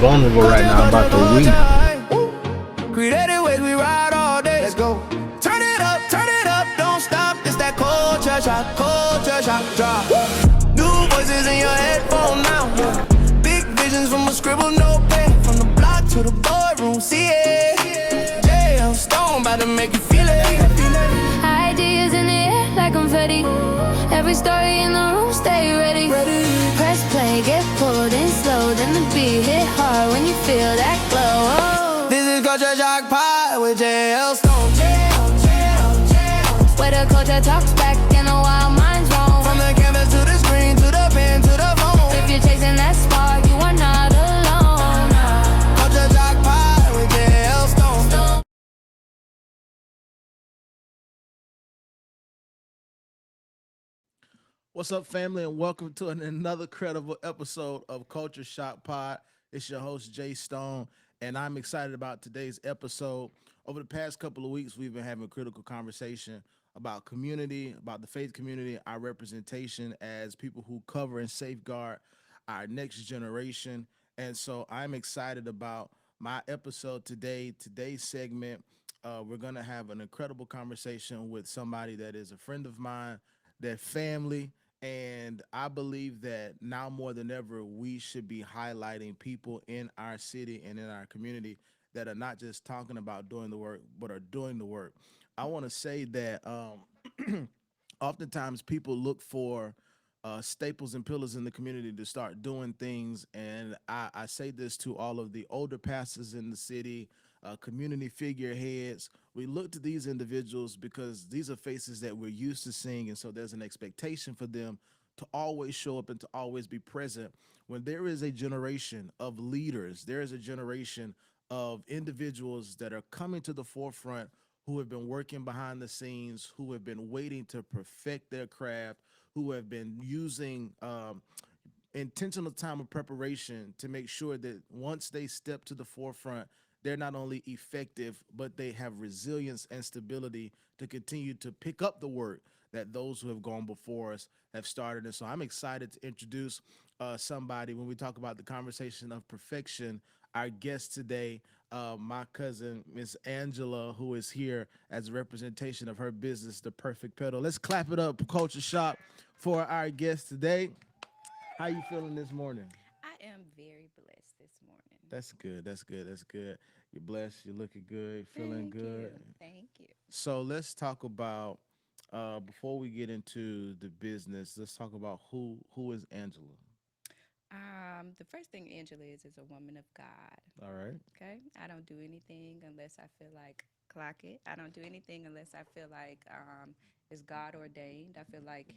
vulnerable right now. I'm about to weep. Creative ways we ride all day. Let's go. Turn it up, don't stop. It's that culture shock, drop. New voices in your headphone now. Big visions from a scribble notepad. From the block to the boardroom, see it. JL Stone about to make you feel it. Ideas in the air like confetti. Every story in the room, stay ready. Press play, get pulled in slow. Then the beat hit hard when you feel that glow. Oh. This is Culture Shock Pod with JL Stone. Where the culture talks back and the wild minds roam. From the canvas to the screen, to the pen, to the phone. If you're chasing that spark, you are not alone. Culture Shock Pod with JL Stone. What's up, family, and welcome to another credible episode of Culture Shock Pod. It's your host, Jay Stone, and I'm excited about today's episode. Over the past couple of weeks, we've been having a critical conversation about community, about the faith community, our representation as people who cover and safeguard our next generation. And so I'm excited about my episode today. Today's segment, we're going to have an incredible conversation with somebody that is a friend of mine, that family. And I believe that now more than ever, we should be highlighting people in our city and in our community that are not just talking about doing the work, but are doing the work. I want to say that oftentimes people look for staples and pillars in the community to start doing things. And I say this to all of the older pastors in the city, community figureheads. We look to these individuals because these are faces that we're used to seeing. And so there's an expectation for them to always show up and to always be present. When there is a generation of leaders, there is a generation of individuals that are coming to the forefront, who have been working behind the scenes, who have been waiting to perfect their craft, who have been using intentional time of preparation to make sure that once they step to the forefront, they're not only effective, but they have resilience and stability to continue to pick up the work that those who have gone before us have started. And so I'm excited to introduce somebody when we talk about the conversation of perfection. Our guest today, my cousin, Miss Angela, who is here as a representation of her business, the Perfect Petal. Let's clap it up, Culture Shop, for our guest today. How you feeling this morning? I am very blessed this morning. That's good. That's good. That's good. You're blessed. You're looking good. Feeling Thank good. you. Thank you. So let's talk about before we get into the business. Let's talk about who is Angela. The first thing Angela is a woman of God. All right. Okay, I don't do anything unless I feel like clock it. I don't do anything unless I feel like it's God ordained. I feel like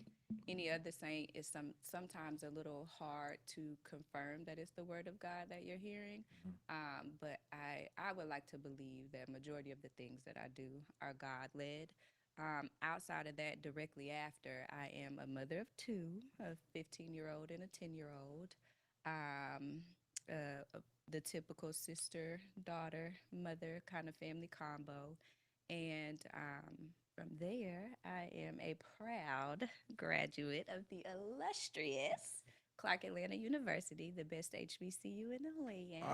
any other saint is sometimes a little hard to confirm that it's the word of God that you're hearing. But I would like to believe that majority of the things that I do are God led. Outside of that, directly after, I am a mother of two, a 15-year-old and a 10-year-old. Um, the typical sister, daughter, mother kind of family combo. And from there, I am a proud graduate of the illustrious Clark Atlanta University, the best HBCU in the I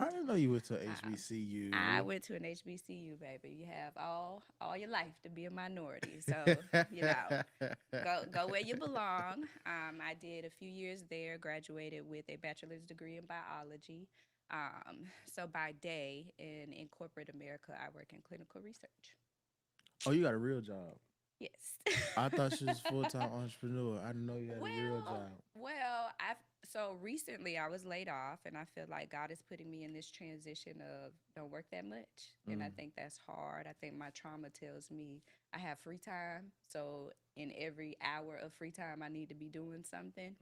land. didn't know you went to Um, HBCU. I went to an HBCU, baby. You have all your life to be a minority, so you know, go where you belong. I did a few years there, graduated with a bachelor's degree in biology. So by day in corporate America, I work in clinical research. Oh, you got a real job. Yes. I thought she was a full-time entrepreneur. I didn't know you had a real Well, job. I so recently I was laid off, and I feel like God is putting me in this transition of don't work that much, and I think that's hard. I think my trauma tells me I have free time, so in every hour of free time I need to be doing something.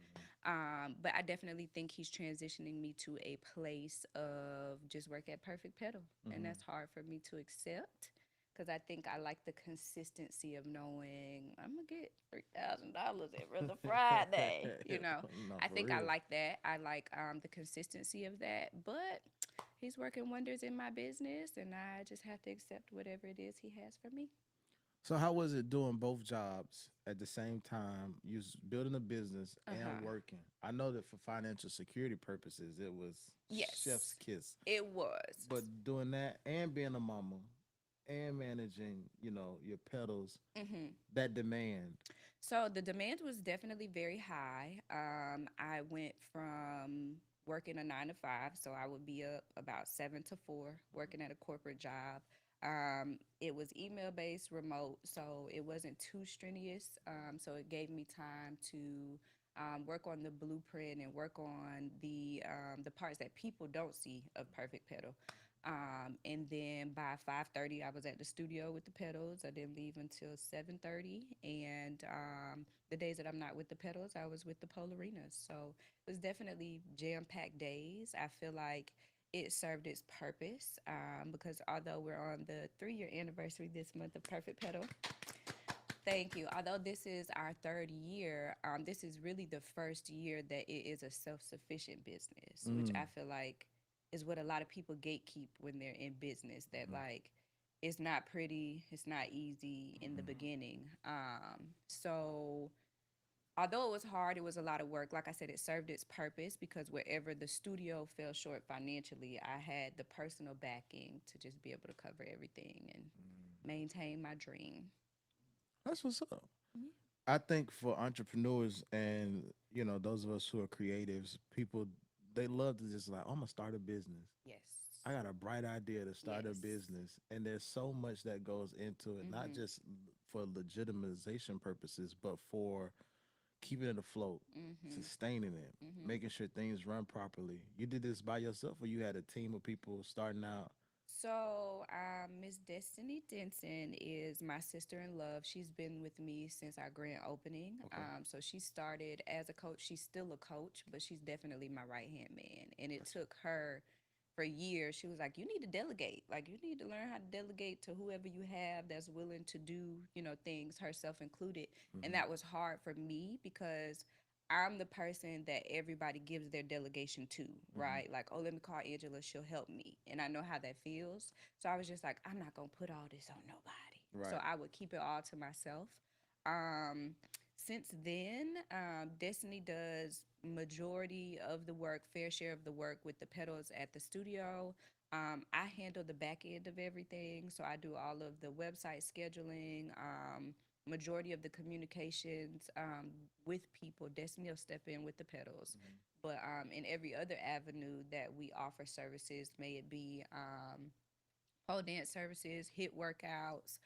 But I definitely think He's transitioning me to a place of just work at Perfect Petal, and that's hard for me to accept because I think I like the consistency of knowing I'm gonna get $3,000 every other Friday. You know, No, I for think I real. like that. I like the consistency of that. But He's working wonders in my business, and I just have to accept whatever it is He has for me. So how was it doing both jobs at the same time? You was building a business and Uh-huh. working. I know that for financial security purposes, it was chef's Yes, kiss. it was. But doing that and being a mama and managing, your petals, Hmm. that demand. So the demand was definitely very high. I went from working a 9 to 5, so I would be up about 7 to 4, working at a corporate job. It was email based, remote, so it wasn't too strenuous. So it gave me time to work on the blueprint and work on the parts that people don't see of Perfect Petal. And then by 5:30, I was at the studio with the pedals. I didn't leave until 7:30. And the days that I'm not with the pedals, I was with the Polarinas. So it was definitely jam-packed days. I feel like it served its purpose because although we're on the 3-year anniversary this month of Perfect Petal, thank you. Although this is our third year, this is really the first year that it is a self-sufficient business, which Mm, I feel like is what a lot of people gatekeep when they're in business. That mhm, like it's not pretty, it's not easy in the mhm. beginning. So although it was hard, it was a lot of work. Like I said, it served its purpose because wherever the studio fell short financially, I had the personal backing to just be able to cover everything and maintain my dream. That's what's up. I think for entrepreneurs and those of us who are creatives, people they love to just like, I'm gonna start a business. Yes. I got a bright idea to start a Yes. business, and there's so much that goes into it, not Mhm. just for legitimization purposes, but for keeping it afloat, Mhm. sustaining it, Mhm. making sure things run properly. You did this by yourself, or you had a team of people starting out? So, Miss Destiny Denson is my sister in love. She's been with me since our grand opening. Okay, So she started as a coach. She's still a coach, but she's definitely my right hand man. And it gotcha. took her for years. She was like, "You need to delegate. Like, you need to learn how to delegate to whoever you have that's willing to do, things, herself included." And Hmm. that was hard for me because I'm the person that everybody gives their delegation to, Hmm. right? Like, oh, let me call Angela, she'll help me. And I know how that feels. So I was just like, I'm not going to put all this on nobody. So Right. I would keep it all to myself. Um, since then, Destiny does majority of the work, fair share of the work with the pedals at the studio. I handle the back end of everything. So I do all of the website scheduling, majority of the communications with people. Destiny will step in with the pedals. But in every other avenue that we offer services, may it be pole dance services, hit workouts,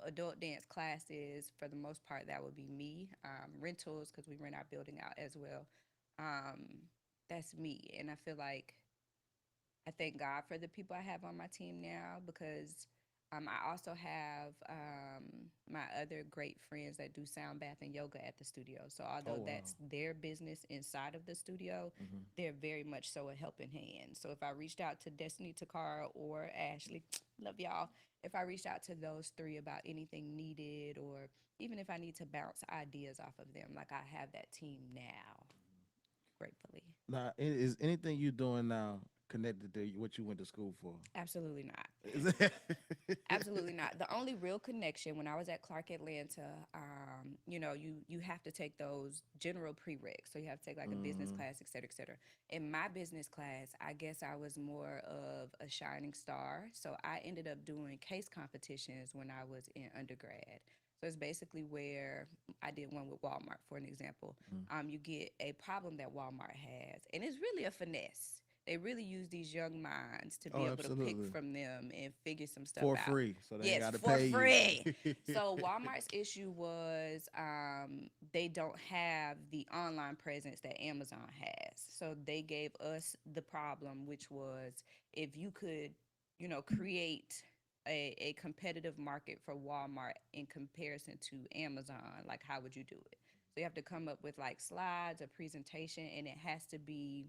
adult dance classes, for the most part, that would be me. Rentals, because we rent our building out as well. Um, that's me. And I feel like I thank God for the people I have on my team now because I also have my other great friends that do sound bath and yoga at the studio. So Oh although wow. that's their business inside of the studio, Hmm. they're very much so a helping hand. So if I reached out to Destiny, Takara, or Ashley, love y'all. If I reached out to those three about anything needed, or even if I need to bounce ideas off of them, like I have that team now, gratefully. Now, is anything you doing now connected to what you went to school for? Absolutely not. Is it- Absolutely not. The only real connection when I was at Clark Atlanta, you have to take those general prereqs. So you have to take like a business Mhm. class, et cetera, et cetera. In my business class, I guess I was more of a shining star. So I ended up doing case competitions when I was in undergrad. So it's basically where I did one with Walmart, for an example. Mhm. You get a problem that Walmart has, and it's really a finesse. They really use these young minds to be Oh, able to pick absolutely. from them and figure some stuff For out. free, so they ain't Yes, got to for pay you. free. So Walmart's issue was they don't have the online presence that Amazon has. So they gave us the problem, which was if you could, create a competitive market for Walmart in comparison to Amazon, like how would you do it? So you have to come up with like slides, a presentation, and it has to be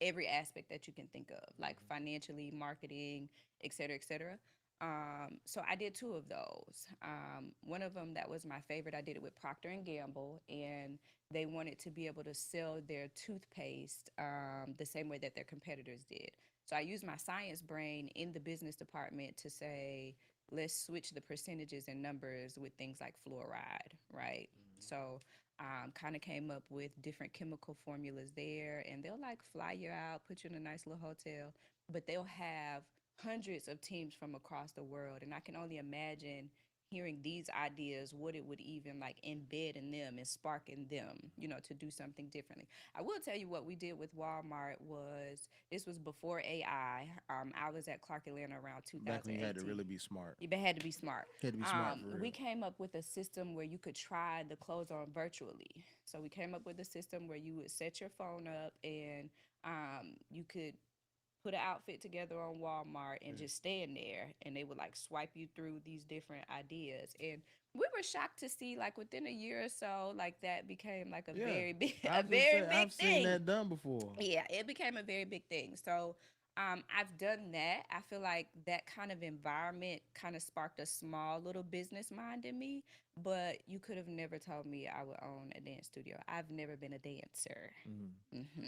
every aspect that you can think of, like financially, marketing, et cetera, et cetera. So I did two of those. One of them that was my favorite. I did it with Procter and Gamble, and they wanted to be able to sell their toothpaste the same way that their competitors did. So I use my science brain in the business department to say, let's switch the percentages and numbers with things like fluoride, right? So kind of came up with different chemical formulas there, and they'll like fly you out, put you in a nice little hotel, but they'll have hundreds of teams from across the world, and I can only imagine hearing these ideas, what it would even like embed in them and spark in them, to do something differently. I will tell you what we did with Walmart was, this was before AI. I was at Clark Atlanta around Back when you had to 2018. really be smart. You had to be smart. You had to be smart for We real. came up with a system where you could try the clothes on virtually. So we came up with a system where you would set your phone up, and you could put an outfit together on Walmart and just stand there, and they would like swipe you through these different ideas. And we were shocked to see, like, within a year or so, like that became like a Yeah. very big I a was just very saying, big I've seen thing. that done before. Yeah, it became a very big thing. So I've done that. I feel like that kind of environment kind of sparked a small little business mind in me, but you could have never told me I would own a dance studio. I've never been a dancer.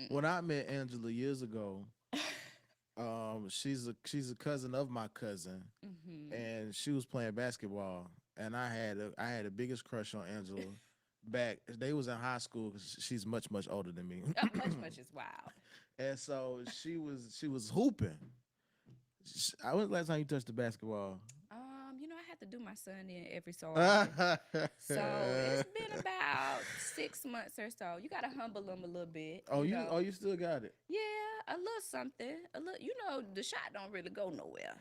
When I met Angela years ago, she's a cousin of my cousin, and she was playing basketball, and I had the biggest crush on Angela. Back they was in high school 'cause she's much older than me, Much, much is wild. and so she was hooping. I was last time you touched the basketball. I have to do my son in every so often. Oh, So it's been about 6 months or so. You gotta humble them a little bit, you still got it. Yeah, a little something. A little, the shot don't really go nowhere.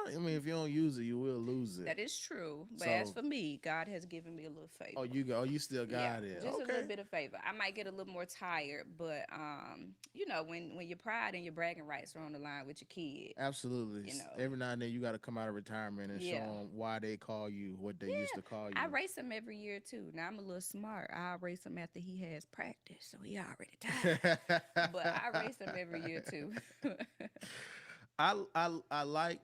I mean, if you don't use it, you will lose it. That is true. But as So, for me, God has given me a little favor. you still Yeah, got it. just a Okay. little bit of favor. I might get a little more tired, but when your pride and your bragging rights are on the line with your kid. Absolutely. Every now and then you got to come out of retirement and show Yeah. them why they call you what they used to call you. I race him every year too. Now I'm a little smart. I race him after he has practice, so he already tired. But I race him every year too. I like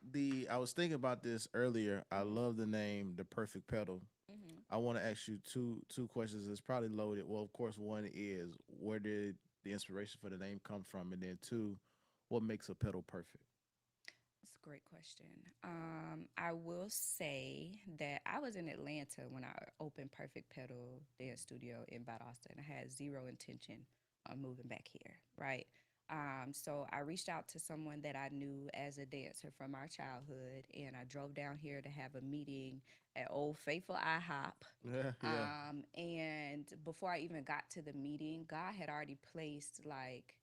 I was thinking about this earlier. I love the name, the Perfect Petal. I want to ask you two questions. It's probably loaded. Well, of course, one is where did the inspiration for the name come from, and then two, what makes a petal perfect? That's a great question. I will say that I was in Atlanta when I opened Perfect Petal Dance Studio in Valdosta, and I had zero intention on moving back here, right? So I reached out to someone that I knew as a dancer from our childhood, and I drove down here to have a meeting at Old Faithful IHOP. Yeah, yeah. And before I even got to the meeting, God had already placed like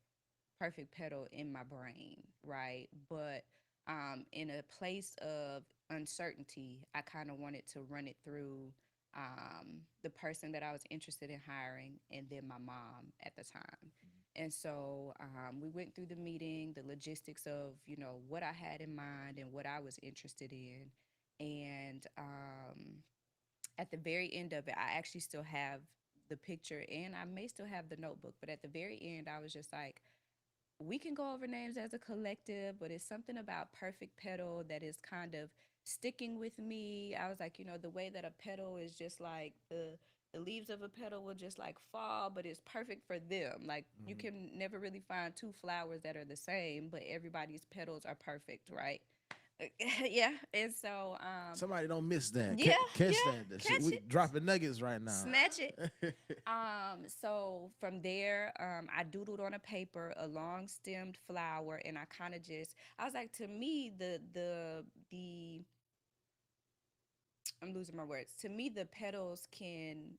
Perfect Petal in my brain, right? But in a place of uncertainty, I kind of wanted to run it through the person that I was interested in hiring, and then my mom at the time. And so we went through the meeting, the logistics of, what I had in mind and what I was interested in. And at the very end of it, I actually still have the picture, and I may still have the notebook. But at the very end, I was just like, we can go over names as a collective, but it's something about Perfect Petal that is kind of sticking with me. I was like, the way that a petal is just like the leaves of a petal will just like fall, but it's perfect for them. Like you can never really find two flowers that are the same, but everybody's petals are perfect, right? Yeah. And so Somebody don't miss that. yeah, Catch yeah, that. catch We it. dropping nuggets right now. Snatch it. So from there, I doodled on a paper a long stemmed flower, and I kind of just, I was like, to me, the I'm losing my words. To me, the petals can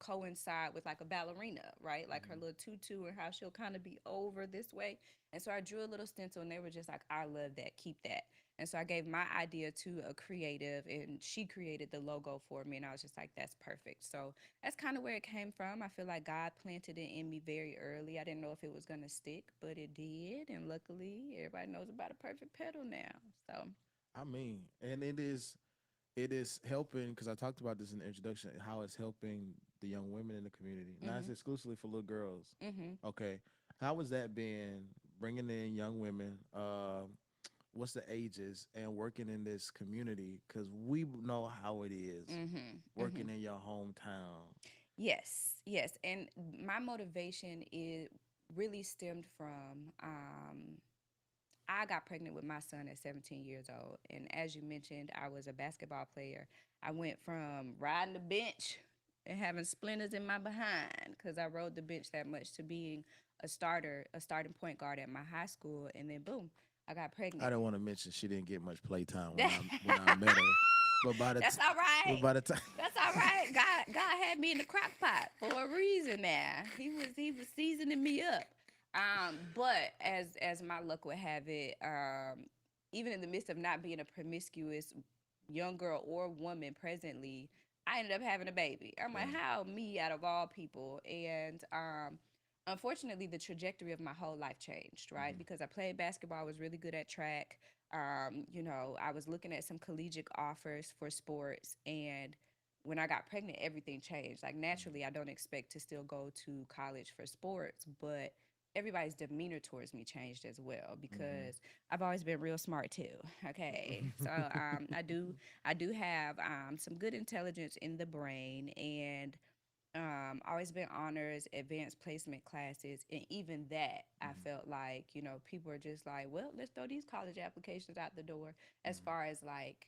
coincide with like a ballerina, right? Like her little tutu and how she'll kind of be over this way. And so I drew a little stencil, and they were just like, I love that, keep that. And so I gave my idea to a creative, and she created the logo for me. And I was just like, that's perfect. So that's kind of where it came from. I feel like God planted it in me very early. I didn't know if it was going to stick, but it did. And luckily, everybody knows about a perfect petal now. So, I mean, and it is helping because I talked about this in the introduction. How it's helping the young women in the community, not exclusively for little girls. Okay, how has that been bringing in young women? What's the ages and working in this community? Because we know how it is working in your hometown. yes, yes. And my motivation is really stemmed from I got pregnant with my son at 17 years old. And as you mentioned, I was a basketball player. I went from riding the bench and having splinters in my behind because I rode the bench that much to being a starter, a starting point guard at my high school. And then boom, I got I pregnant. don't want to mention she didn't get much playtime when I met her, but That's all but right. by the time That's all right. God had me in the crock pot for a reason now. He was seasoning me up. But as my luck would have it, even in the midst of not being a promiscuous young girl or woman presently, I ended up having a baby. I'm like, yeah, how me out of all people? And unfortunately, the trajectory of my whole life changed, right? hmm Because I played basketball, I was really good at track. I was looking at some collegiate offers for sports, and when I got pregnant, everything changed. Like naturally, I don't expect to still go to college for sports, but everybody's demeanor towards me changed as well hmm because I've always been real smart too. Okay, so I do have some good intelligence in the brain, and always been honors, advanced placement classes, and even that I felt like people are just like, well, let's throw these college applications out the door. As far as like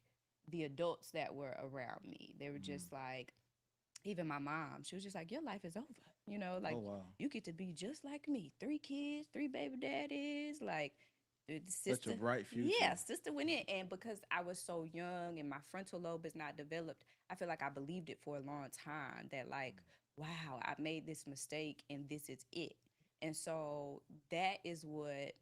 the adults that were around me, they were just like, even my mom, she was just like, your life is over. Oh Like wow, you get to be just like me, 3 kids, 3 baby daddies, like the such a sister. bright future. Yeah, sister went in, and because I was so young and my frontal lobe is not developed, I feel like I believed it for a long time that like, wow, I made this mistake and this is it. And so that is what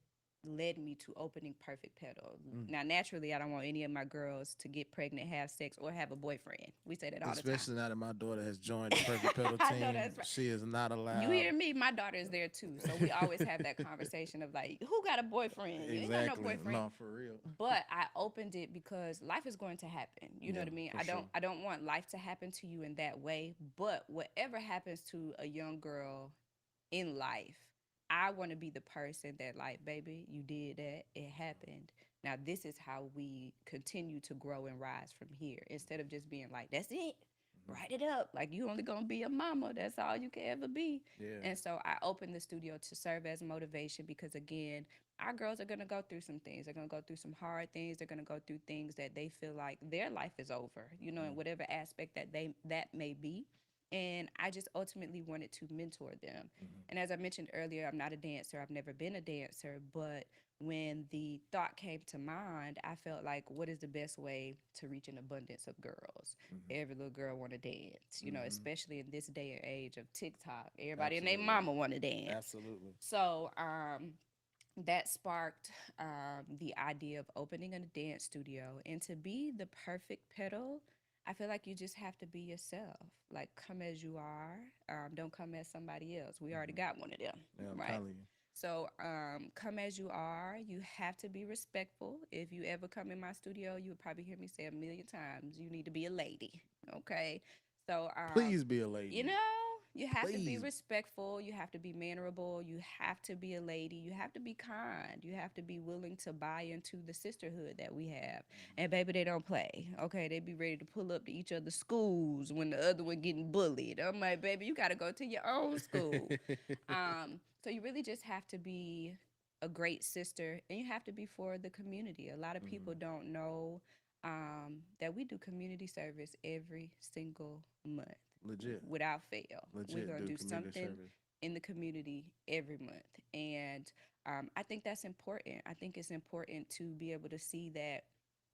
led me to opening Perfect Petal. Mm. Now, naturally, I don't want any of my girls to get pregnant, have sex, or have a boyfriend. We say that all the time. Especially now that my daughter has joined the Perfect Pedal I know team, that's right. she is not You allowed. hear me? My daughter is there too. So we always have that conversation of like, who got a boyfriend? You ain't got no Exactly. boyfriend. No, for real. But I opened it because life is going to happen. You know Yeah, what I mean? for I sure. don't I don't want life to happen to you in that way. But whatever happens to a young girl in life, I want to be the person that like, baby, you did that. It happened. Now this is how we continue to grow and rise from here. Instead of just being like, that's it. Mhm. Write it up. Like you only gonna be a mama. That's all you can ever be. Yeah. And so I opened the studio to serve as motivation because again, our girls are gonna go through some things. They're gonna go through some hard things. They're gonna go through things that they feel like their life is over, in Mhm. whatever aspect that may be. And I just ultimately wanted to mentor them. Mhm. And as I mentioned earlier, I'm not a dancer. I've never been a dancer, but when the thought came to mind, I felt like, what is the best way to reach an abundance of girls? Mhm. Every little girl want to dance, Mhm. especially in this day and age of TikTok. Everybody and their Absolutely. mama want to dance. Absolutely. So that sparked the idea of opening a dance studio. And to be the perfect pedal, I feel like you just have to be yourself. Like, come as you are. Don't come as somebody else. We already Mhm. got one of them, Yeah, I'm right? telling you. So, come as you are. You have to be respectful. If you ever come in my studio, you would probably hear me say a million times, you need to be a lady. Okay. So, Please be a you lady. know, you have to be Please. respectful. You have to be mannerable. You have to be a lady. You have to be kind. You have to be willing to buy into the sisterhood that we have. And baby, they don't play. Okay, they be ready to pull up to each other's schools when the other one getting bullied. I'm like, baby, you got to go to your own school. So you really just have to be a great sister, and you have to be for the community. A lot of people Mhm. don't know that we do community service every single month Legit. without fail. We're Legit gonna do do community something service. in the community every month, and I think that's important. I think it's important to be able to see that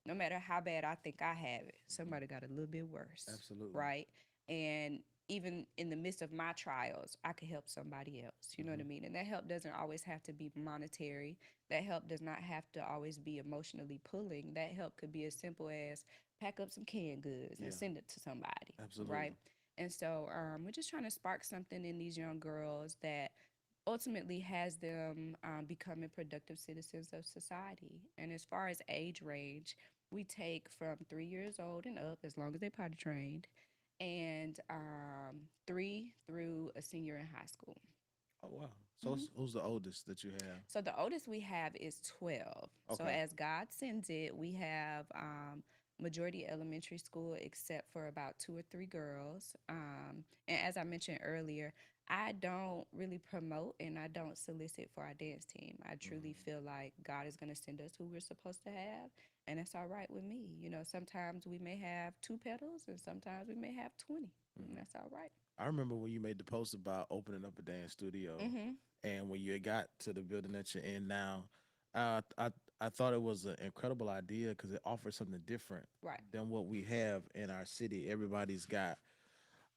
no matter how bad I think I have it, Mhm. somebody got a little bit worse, Absolutely. right? And even in the midst of my trials, I could help somebody else. You know what Mhm. I mean? And that help doesn't always have to be monetary. That help does not have to always be emotionally pulling. That help could be as simple as pack up some canned goods and Yeah. send it to somebody, right? Absolutely. And so we're just trying to spark something in these young girls that ultimately has them becoming productive citizens of society. And as far as age range, we take from 3 years old and up, as long as they potty trained, and three through a senior in high school. Oh wow. So Mhm. who's the oldest that you have? So the oldest we have is 12. So Okay. as God sends it, we have majority elementary school, except for about two or three girls. And as I mentioned earlier, I don't really promote and I don't solicit for our dance team. I truly feel like God is going to send us who we're supposed to have, and it's all right with me. You know, sometimes we may have two pedals, and sometimes we may have 20, and that's all right. I remember when you made the post about opening up a dance studio, Mm-hmm. and when you got to the building that you're in now, uh, I I thought it was an incredible idea because it offers something different Right. than what we have in our city. Everybody's got.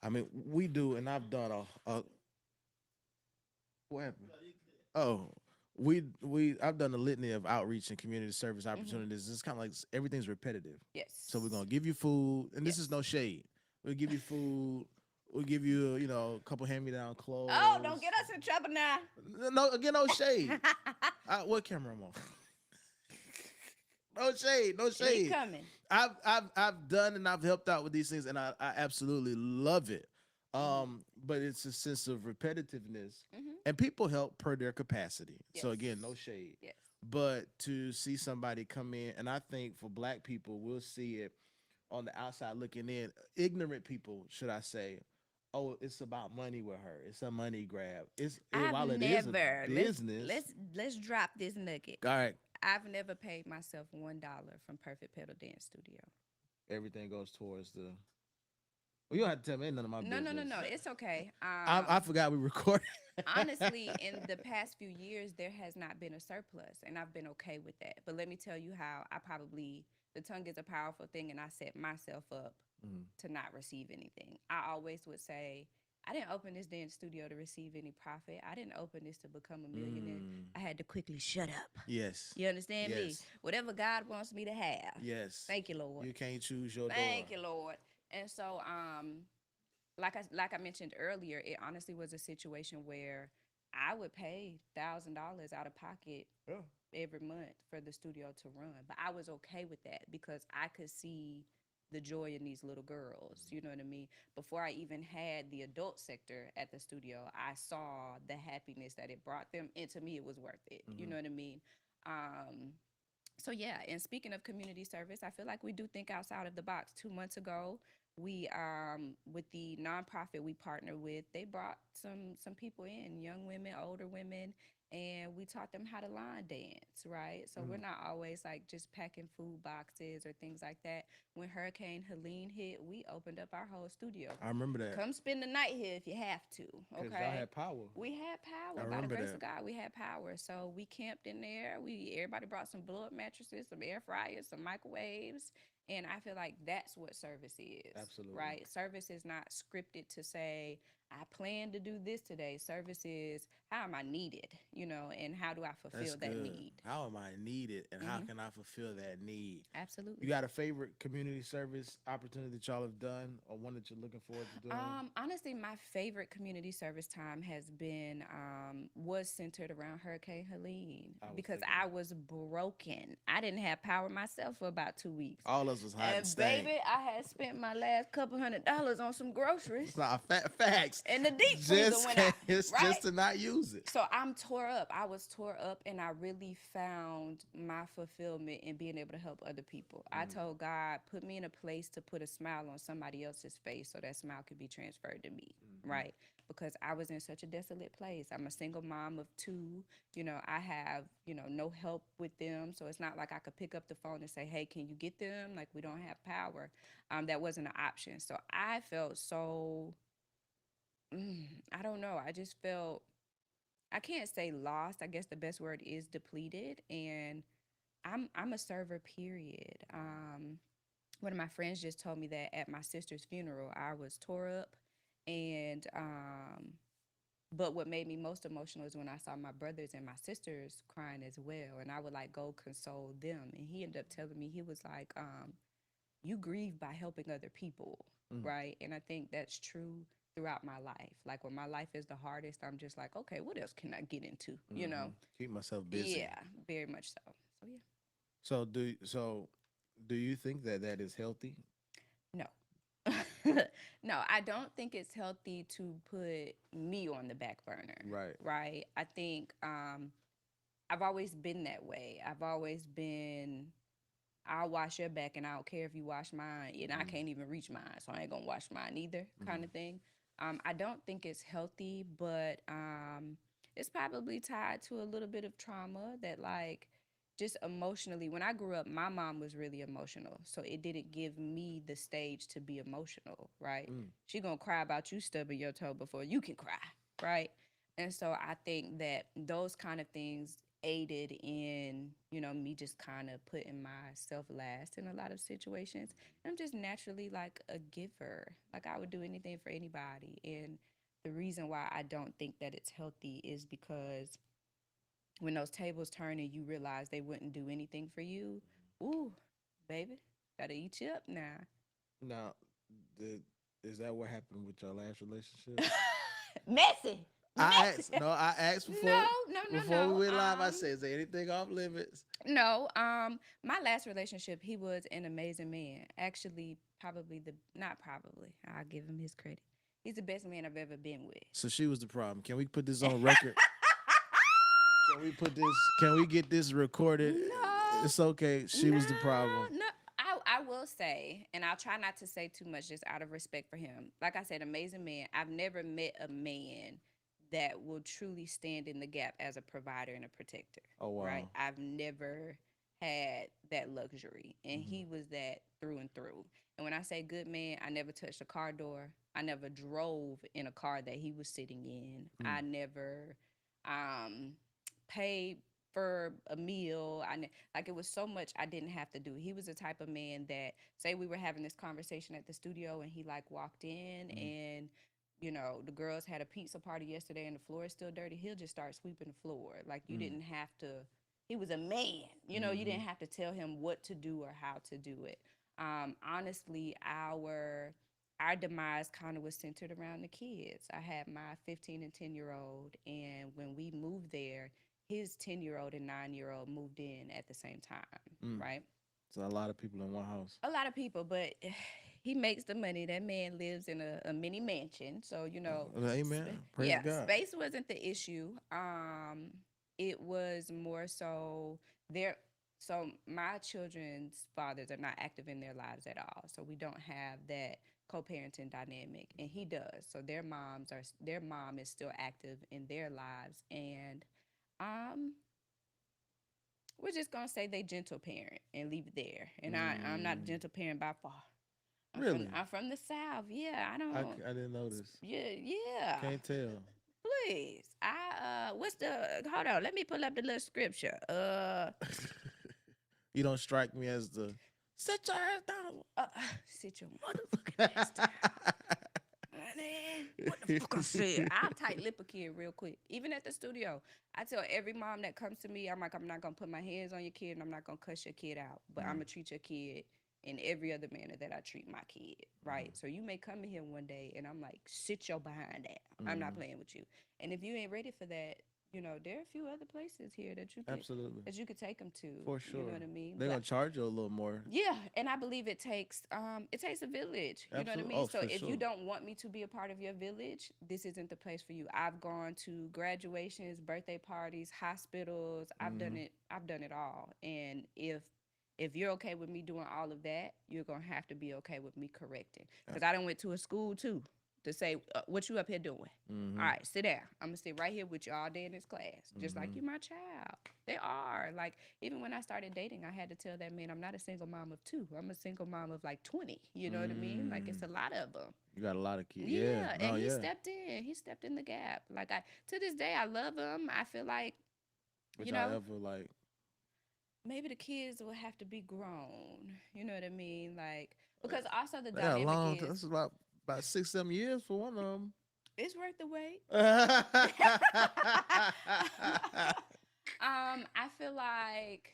I mean, we do, and I've done a what happened? Oh, we I've done a litany of outreach and community service Mm-hmm. opportunities. It's kind of like everything's repetitive. So we're Yes. gonna give you food, and this is Yes. no shade. We'll give you food. We'll give you, a couple hand-me-down Oh, don't clothes. get us in trouble now. No, again, no shade. What camera am on? No shade, no He shade. coming. I've done and I've helped out with these things, and I absolutely love it. Mm-hmm. But it's a sense of repetitiveness, Mm-hmm. and people help per their capacity. Yes. So again, no shade. Yes. But to see somebody come in, and I think for Black people, we'll see it on the outside looking in. Ignorant people, should I say? Oh, it's about money with her. It's a money grab. I've While it is a never business. let's drop this nugget. All right, I've never paid myself $1 from Perfect Petal Dance Studio. everything goes towards the. Well, you don't have to tell me ain't none of my No, no, no, business. no. It's okay. I forgot we recorded. Honestly, in the past few years, there has not been a surplus, and I've been okay with that. But let me tell you how the tongue is a powerful thing, and I set myself up Mhm. to not receive anything. I always would say, I didn't open this dance studio to receive any profit. I didn't open this to become a millionaire. Mm. I had to quickly shut up. Yes. You understand me? Yes. Whatever God wants me to have. Yes. Thank you, Lord. You can't choose your door. Thank you, Lord. And so, like I mentioned earlier, it honestly was a situation where I would pay $1,000 out of pocket Yeah. every month for the studio to run, but I was okay with that because I could see the joy in these little girls. You know what I mean? Before I even had the adult sector at the studio, I saw the happiness that it brought them, and to me, it was worth it. You know what I mean? Um, so yeah, and speaking of community service, I feel like we do think outside of the box. 2 months ago, we with the nonprofit we partner with, they brought some people in, young women, older women, and we taught them how to line dance, right? So we're not always like just packing food boxes or things like that. When Hurricane Helene hit, we opened up our whole studio. I remember that. Come spend the night here if you have to. Because Okay. y'all had power. We had power. I By the remember grace that. of God, we had power. So we camped in there. Everybody brought some blood mattresses, some air fryers, some microwaves. And I feel like that's what service is. Absolutely. Right? Service is not scripted to say, I plan to do this today. Service is how am I needed, and how do I fulfill That's that good. need? How am I needed, and how can I fulfill that need? Absolutely. You got a favorite community service opportunity that y'all have done, or one that you're looking forward to doing? Honestly, my favorite community service time has been was centered around Hurricane Helene because thinking I was broken. I didn't have power myself for about 2 weeks. All of us was hot and And stank. baby, I had spent my last couple $100 on some groceries, It's not facts. and the deep freezer went out. It's Right? just to not use it. So I'm tore up. I was tore up, and I really found my fulfillment in being able to help other people. I told God, put me in a place to put a smile on somebody else's face so that smile could be transferred to me, right? Because I was in such a desolate place. I'm a single mom of two. I have, no help with them. So it's not like I could pick up the phone and say, hey, can you get them? Like, we don't have power. That wasn't an option. So I felt so, I don't know. I just felt I can't say lost. I guess the best word is depleted. And I'm a server, period. One of my friends just told me that at my sister's funeral, I was tore up. And but what made me most emotional is when I saw my brothers and my sisters crying as well. And I would like go console them. And he ended up telling me, he was like, you grieve by helping other people, right? And I think that's true throughout my life. Like when my life is the hardest, I'm just like, okay, what else can I get into? Keep myself busy. Yeah, very much so. So yeah, So do you think that is healthy? no. No, I don't think it's healthy to put me on the back burner. Right. Right. I think I've always been that way. I've always been I'll wash your back and I don't care if you wash mine. And I can't even reach mine, so I ain't gonna wash mine either, kind of thing. I don't think it's healthy, but it's probably tied to a little bit of trauma that, like, just emotionally. When I grew up, my mom was really emotional, so it didn't give me the stage to be emotional, right? She gonna cry about you stubbing your toe before you can cry, right? And so I think that those kind of things aided in, me just kind of putting myself last in a lot of situations. I'm just naturally like a giver. Like I would do anything for anybody. And the reason why I don't think that it's healthy is because when those tables turn and you realize they wouldn't do anything for you, ooh, baby, gotta eat you up now. Now, the, is that what happened with your last relationship? Messy. I Messy. asked. No, I asked No, before. no, no, Before we no. went live, I said, "Is there anything off limits?" No, my last relationship, he was an amazing man. Actually, probably the not probably. I'll give him his credit. He's the best man I've ever been with. So she was the problem. Can we put this on record? Can we put this? Can we get this recorded? No, It's okay. She no, was the problem. no. I will say, and I'll try not to say too much just out of respect for him. Like I said, amazing man. I've never met a man that will truly stand in the gap as a provider and a protector. Oh Right? wow. I've never had that luxury, and Hmm. he was that through and through. And when I say good man, I never touched a car door. I never drove in a car that he was sitting in. Mm. I never um paid for a meal. Like it was so much I didn't have to do. He was the type of man that, say we were having this conversation at the studio and he like walked in Mm. and the girls had a pizza party yesterday and the floor is still dirty. He'll just start sweeping the floor. Like you Mm. didn't have to. He was a man. You Hmm. didn't have to tell him what to do or how to do it. Honestly, our demise kind of was centered around the kids. I had my 15 and 10-year-old, and when we moved there, his 10-year-old and 9-year-old moved in at the same time, Mm. right? So a lot of people in one house. A lot of people, but he makes the money. That man lives in a mini mansion. So, Amen. Praise yeah, God. space wasn't the issue. It was more so there. So my children's fathers are not active in their lives at all. So we don't have that co-parenting dynamic, and he does. So their mom is still active in their lives, and um we're just gonna say they gentle parent and leave it there. And I'm not a Mm. gentle parent by far. Really? I'm from the South. Yeah, I don't. I didn't know this. Yeah, yeah. Can't tell. Please. What's the? Hold on. Let me pull up the little scripture. You don't strike me as the sit your ass down. Uh sit your motherfucking ass down. Man, what the fuck I said? I'll tight lip a kid real quick. Even at the studio, I tell every mom that comes to me, I'm like, I'm not gonna put my hands on your kid, and I'm not gonna cuss your kid out, but I'm gonna treat your kid in every other manner that I treat my kid, right? So you may come in here one day, and I'm like, sit your behind down. I'm not playing with you. And if you ain't ready for that, there are a few other places here Absolutely. that you could take them to. For You know sure. what I mean? They're gonna charge you a little more. Yeah, and I believe it takes a village. You know what I Absolutely. mean? Oh, So for if sure. you don't want me to be a part of your village, this isn't the place for you. I've gone to graduations, birthday parties, hospitals. Hmm. I've done it all. And if you're okay with me doing all of that, you're going to have to be okay with me correcting. Cuz I done went to a school too to say what you up here doing. All Hmm. right, sit down. I'm gonna sit right here with you all day in this class, just like Hmm. you, my child. They are like, even when I started dating, I had to tell that man I'm not a single mom of two. I'm a single mom of like 20. You know what I mean? Like it's Mm. a lot of them. You got a lot of kids. Yeah. Yeah, No. and he Yeah. stepped in. He stepped in the gap. Like I to this day, I love him. I feel like Which you I know ever like. maybe the kids will have to be grown. You know what I mean? Like because also the Yeah, a dynamic long. is That's about 6 7 years for one of them. it's worth the wait. Hmm. I feel like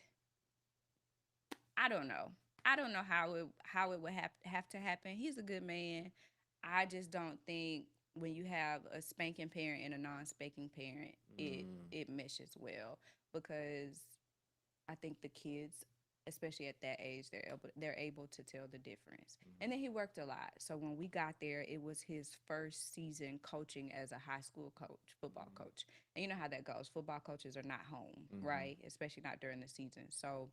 I don't know. I don't know how it would have to happen. He's a good man. I just don't think when you have a spanking parent and a non-spanking parent, it meshes well because I think the kids, especially at that age, they're able to tell the difference. And then he worked a lot. So when we got there, it was his first season coaching as a high school coach, football coach. And you know how that goes. Football coaches are not home, right? Especially not during the season. So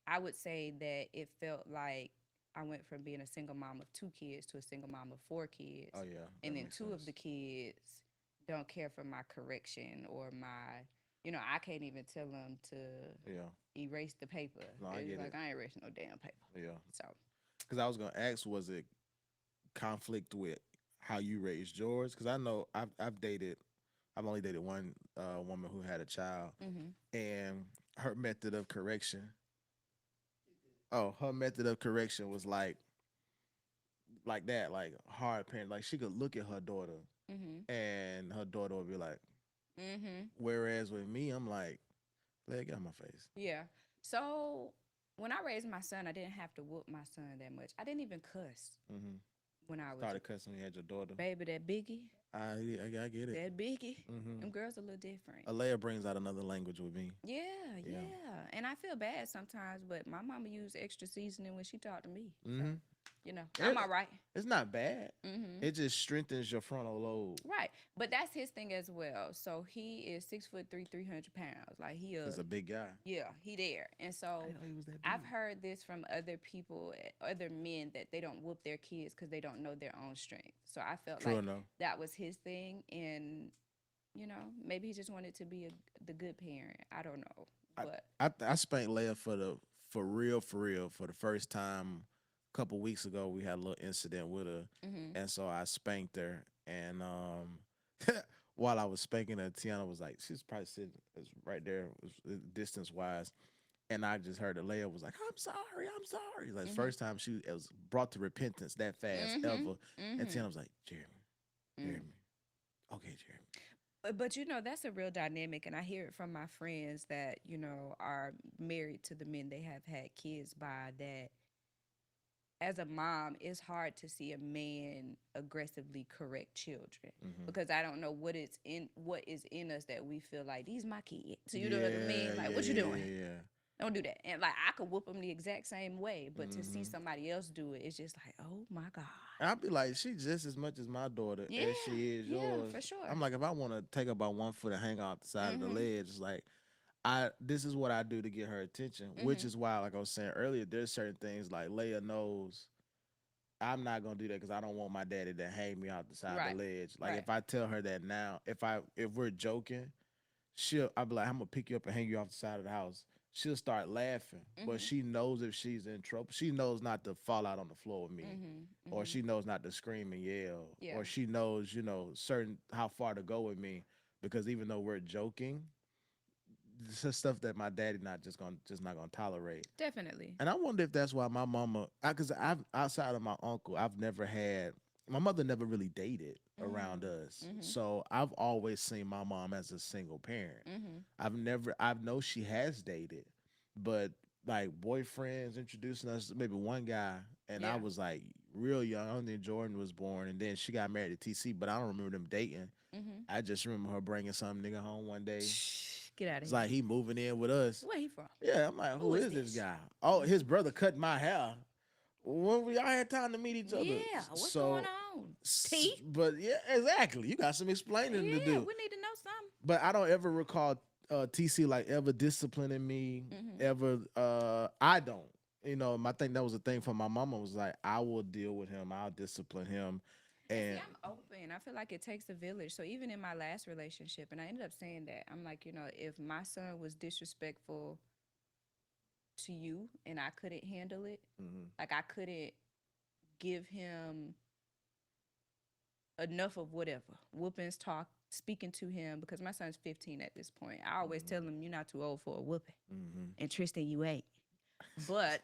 I would say that it felt like I went from being a single mom of 2 kids to a single mom of 4 kids. Oh yeah, And that then makes two of sense. the kids don't care for my correction or I can't even tell them to Yeah, erase the paper. no, I It's get like, it. I ain't erasing no damn paper. Yeah, So, because I was gonna ask, was it conflict with how you raised yours? Because I know I've only dated one woman who had a child, mm-hmm, and her method of correction. Oh, her method of correction was like that, like hard parent. Like she could look at her daughter, mm-hmm, and her daughter would be like. mm-hmm. Whereas with me, I'm like, leg out my face. Yeah. So, when I raised my son, I didn't have to whoop my son that much. I didn't even cuss Mm-hmm. when I was Started cussing when you had your daughter. baby, that biggie. I get it. That biggie. Mm-hmm. Them girls a little different. Alea brings out another language with me. Yeah, Yeah. yeah. And I feel bad sometimes, but my mama used extra seasoning when she talked to me. So, Mm-hmm. I'm all right. It's not bad. Mm-hmm. It just strengthens your frontal lobe. Right. But that's his thing as well. So he is 6'3", 300 pounds. Like He's a big guy. yeah, he there. And I so didn't know he was that I've big. heard this from other people, other men, that they don't whoop their kids because they don't know their own strength. So I felt True like enough. that was his thing. And, maybe he just wanted to be the good parent. I don't know. I But, I spanked Leia for real for the first time a couple weeks ago. We had a little incident with her, mm-hmm, and so I spanked her. And while I was spanking her, Tiana was like, she's probably sitting right there, distance wise, and I just heard that Leia was like, I'm sorry." Like mm-hmm, first time she was brought to repentance that fast mm-hmm, ever, and mm-hmm. Tiana was like, Jeremy, okay, Jeremy." But that's a real dynamic, and I hear it from my friends that are married to the men they have had kids by. That as a mom, it's hard to see a man aggressively correct children Mm-hmm. because I don't know what is in us that we feel like these my kids. So you know what I Yeah, mean? Like, yeah, what you yeah, doing? yeah, yeah. Don't do that. And like I could whoop them the exact same way, but to see Mm-hmm. somebody else do it, it's just like, oh my god. I'd be like, she just as much as my daughter Yeah, as she is yeah, yours. for sure. I'm like, if I want to take her by one foot and hang out the side of the Mhm, ledge, it's like, this is what I do to get her attention. Which mhm. is why, like I was saying earlier, there's certain things like Leia knows I'm not gonna do that because I don't want my daddy to hang me out the side of Right, the ledge. Like right. if I tell her that now, if we're joking, I'll be like, I'm gonna pick you up and hang you off the side of the house. She'll start laughing, but Mhm, she knows if she's in trouble. She knows not to fall out on the floor with me, mhm, or mhm. she knows not to scream and yell, Yeah, or she knows, certain how far to go with me. Because even though we're joking, this is stuff that my daddy just not gonna tolerate. definitely. And I wonder if that's why my mama, because I've outside of my uncle, I've never had my mother never really dated around Mm, us, mhm, so I've always seen my mom as a single parent. mhm. I know she has dated, but like boyfriends introducing us to maybe one guy, and I Yeah. was like real young. I don't think Jordan was born, and then she got married to TC, but I don't remember them dating. Mhm. I just remember her bringing some nigga home one day. Get out of It's here. like he moving in with us. Where he from? Yeah, I'm like, Who who is is this this? guy? Oh, his Mhm. brother cut my hair. When we all had time to meet each other. Yeah. What's going So, on? T. but yeah, exactly. You got some explaining to Yeah, do. we need to know something. But I don't ever recall TC like ever disciplining me. Mhm. Ever, I don't. I think that was a thing for my mama was like, I will deal with him. I'll discipline him, And see, and I'm open. I feel like it takes a village. So even in my last relationship, and I ended up saying that, I'm like, if my son was disrespectful to you and I couldn't handle it, mhm, like I couldn't give him enough of whatever whoopings, talk, speaking to him, because my son's 15 at this point. I always mhm, tell him, you're not too old for a whooping. mhm. And Tristan, you ain't. But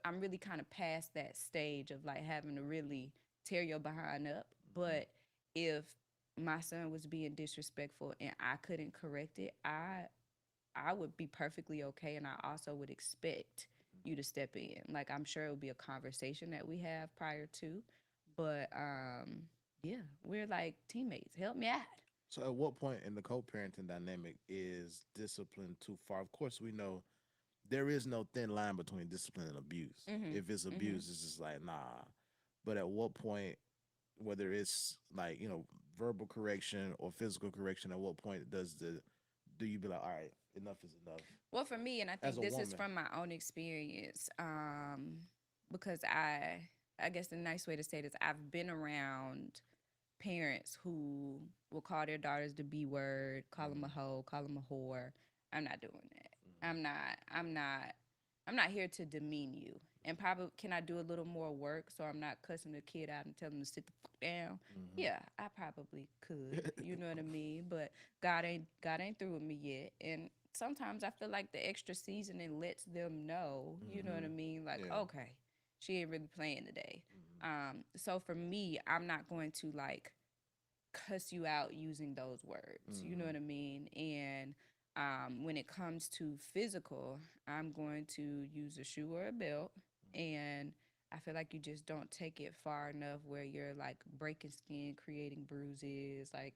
I'm really kind of past that stage of like having to really tear your behind up. But if my son was being disrespectful and I couldn't correct it, I would be perfectly okay, and I also would expect you to step in. Like I'm sure it would be a conversation that we have prior to, but yeah, we're like teammates. Help me out. So, at what point in the co-parenting dynamic is discipline too far? Of course, we know there is no thin line between discipline and abuse. Mhm. If it's Mhm. abuse, it's just like nah. But at what point, whether it's like verbal correction or physical correction, at what point do you be like, all right? enough is enough Well, for me, and I as think a this is woman. from my own experience, because I guess the nice way to say this, I've been around parents who will call their daughters the B word, call them a Mm-hmm. hoe, call them a whore. I'm not doing that. Mm-hmm. I'm not. I'm not. I'm not here to demean you. And probably, can I do a little more work so I'm not cussing the kid out and telling them to sit the fuck down? Mm-hmm. Yeah, I probably could. You know what I mean? But God ain't through with me yet. And sometimes I feel like the extra seasoning lets them know. You know what Mm-hmm. I mean? Like, Yeah. okay, she ain't really playing today. Mm-hmm. So for me, I'm not going to like cuss you out using those words. You know Mm-hmm. what I mean? And when it comes to physical, I'm going to use a shoe or a belt. And I feel like you just don't take it far enough where you're like breaking skin, creating bruises, like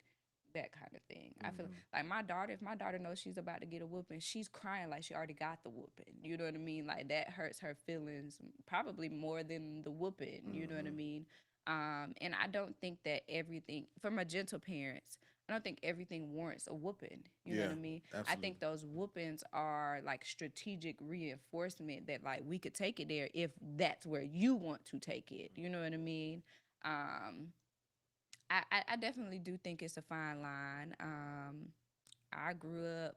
that kind of thing. I feel Mm-hmm. like my daughter, if my daughter knows she's about to get a whooping, she's crying like she already got the whooping. You know what I mean? Like that hurts her feelings probably more than the whooping. You know what I Mm-hmm. mean? And I don't think that everything, from a gentle parents, I don't think everything warrants a whooping. You know what Yeah, I mean? I absolutely. think those whoopings are like strategic reinforcement that like we could take it there if that's where you want to take it. You know what I mean? Um, I definitely do think it's a fine line. I grew up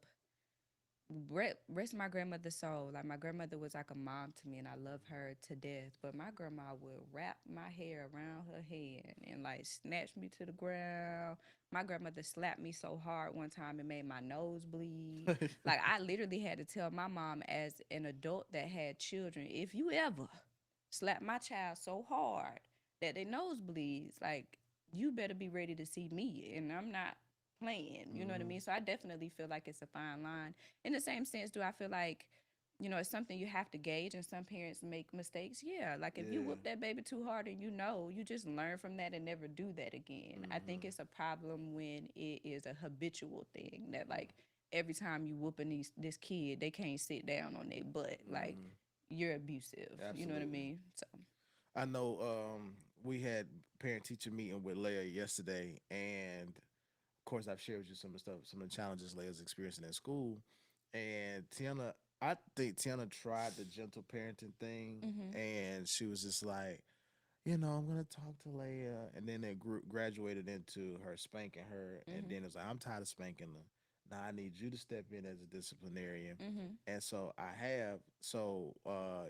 rest my grandmother's soul. Like my grandmother was like a mom to me, and I love her to death. But my grandma would wrap my hair around her head and like snatch me to the ground. My grandmother slapped me so hard one time it made my nose bleed. Like I literally had to tell my mom as an adult that had children, if you ever slap my child so hard that their nose bleeds, like you better be ready to see me, and I'm not playing. You know what I Mm-hmm. mean? So I definitely feel like it's a fine line. In the same sense, do I feel like, it's something you have to gauge and some parents make mistakes? Yeah. Like if you Yeah. whoop that baby too hard and you just learn from that and never do that again. I think Mm-hmm. it's a problem when it is a habitual thing that like every time you whooping this kid, they can't sit down on their butt. Like Mm-hmm. you're abusive. You know what I Absolutely. mean? So I know we had parent teacher meeting with Leia yesterday, and of course I've shared with you some of the stuff, some of the challenges Leia's experiencing in school. And Tiana, I think Tiana tried the gentle parenting thing, mhm. and she was just like, I'm gonna talk to Leia, and then it graduated into her spanking her, and Mhm. then it was like, I'm tired of spanking her. Now I need you to step in as a disciplinarian, Mhm. and so I have. So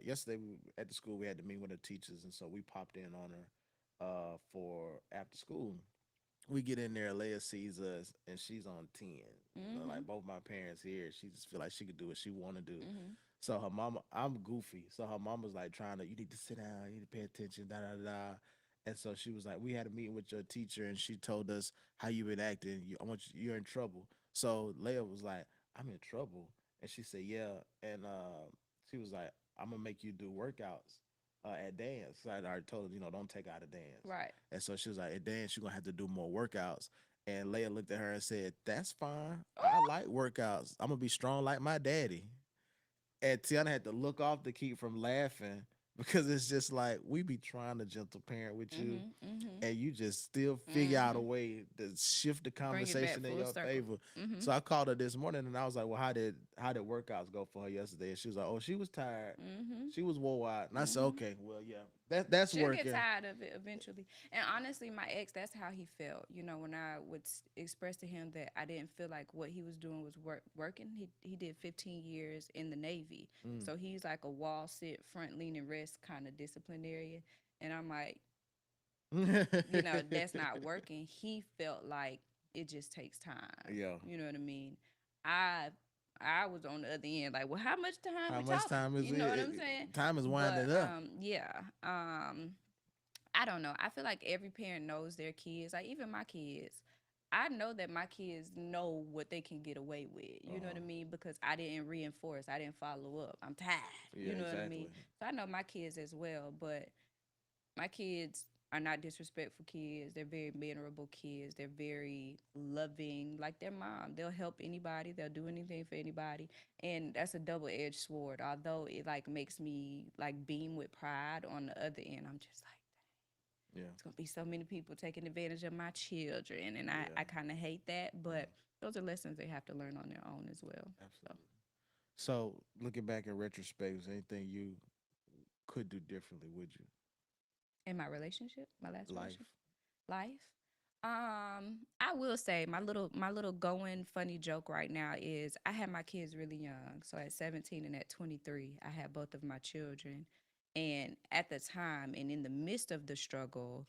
yesterday at the school we had to meet with the teachers, and so we popped in on her for after school. We get in there, Leia sees us, and she's on 10. Like Mhm. both my parents here, she just feel like she could do what she want to do. Mhm. So her mama, I'm goofy. So her mama's like trying to, you need to sit down, you need to pay attention, da da da. And so she was like, we had a meeting with your teacher, and she told us how you been acting. I want you, you're in trouble. So Leia was like, I'm in trouble, and she said, yeah. And she was like, I'm gonna make you do workouts at dance. So I already told her, don't take her out of dance. Right. And so she was like, at dance, you're gonna have to do more workouts. And Leia looked at her and said, that's fine. I Oh, like workouts. I'm gonna be strong like my daddy. And Tiana had to look off to keep from laughing because it's just like we be trying to gentle parent with you, mhm. Mhm. and you just still figure out a Mhm. way to shift the Bring it back conversation in full your circle. favor. Mhm. So I called her this morning and I was like, "Well, how did workouts go for her yesterday?" And she was like, "Oh, she was tired. Mhm. She was wore out." And I said, Mhm. "Okay, well, yeah, that's She'll get working." tired of it eventually. And honestly, my ex, that's how he felt. When I would express to him that I didn't feel like what he was doing was working. He did 15 years in the Navy, Mm. so he's like a wall sit, front leaning, rest kind of disciplinarian. And I'm like, that's not working. He felt like it just takes time. Yeah. You know what I mean? I I was on the other end, like, well, how much time How we much talking? time is You know what it? I'm saying? Time is But winding up. yeah. I don't know. I feel like every parent knows their kids. Like even my kids. I know that my kids know what they can get away with. Uh You know what huh. I mean? Because I didn't reinforce. I didn't follow up. I'm tired. Yeah, You know what I mean? exactly. So I know my kids as well. But my kids are not disrespectful kids. They're very mannerable kids. They're very loving, like their mom. They'll help anybody. They'll do anything for anybody. And that's a double-edged sword. Although it like makes me like beam with pride on the other end, I'm just like, Yeah. It's gonna be so many people taking advantage of my children, and Yeah. I kind of hate that. But those are lessons they have to learn on their own as well. So Absolutely. So, looking back in retrospect, was anything you could do differently? Would you? in my relationship, my last Life. relationship, life. I will say my little going funny joke right now is I had my kids really young. So at 17 and at 23, I had both of my children. And at the time and in the midst of the struggle,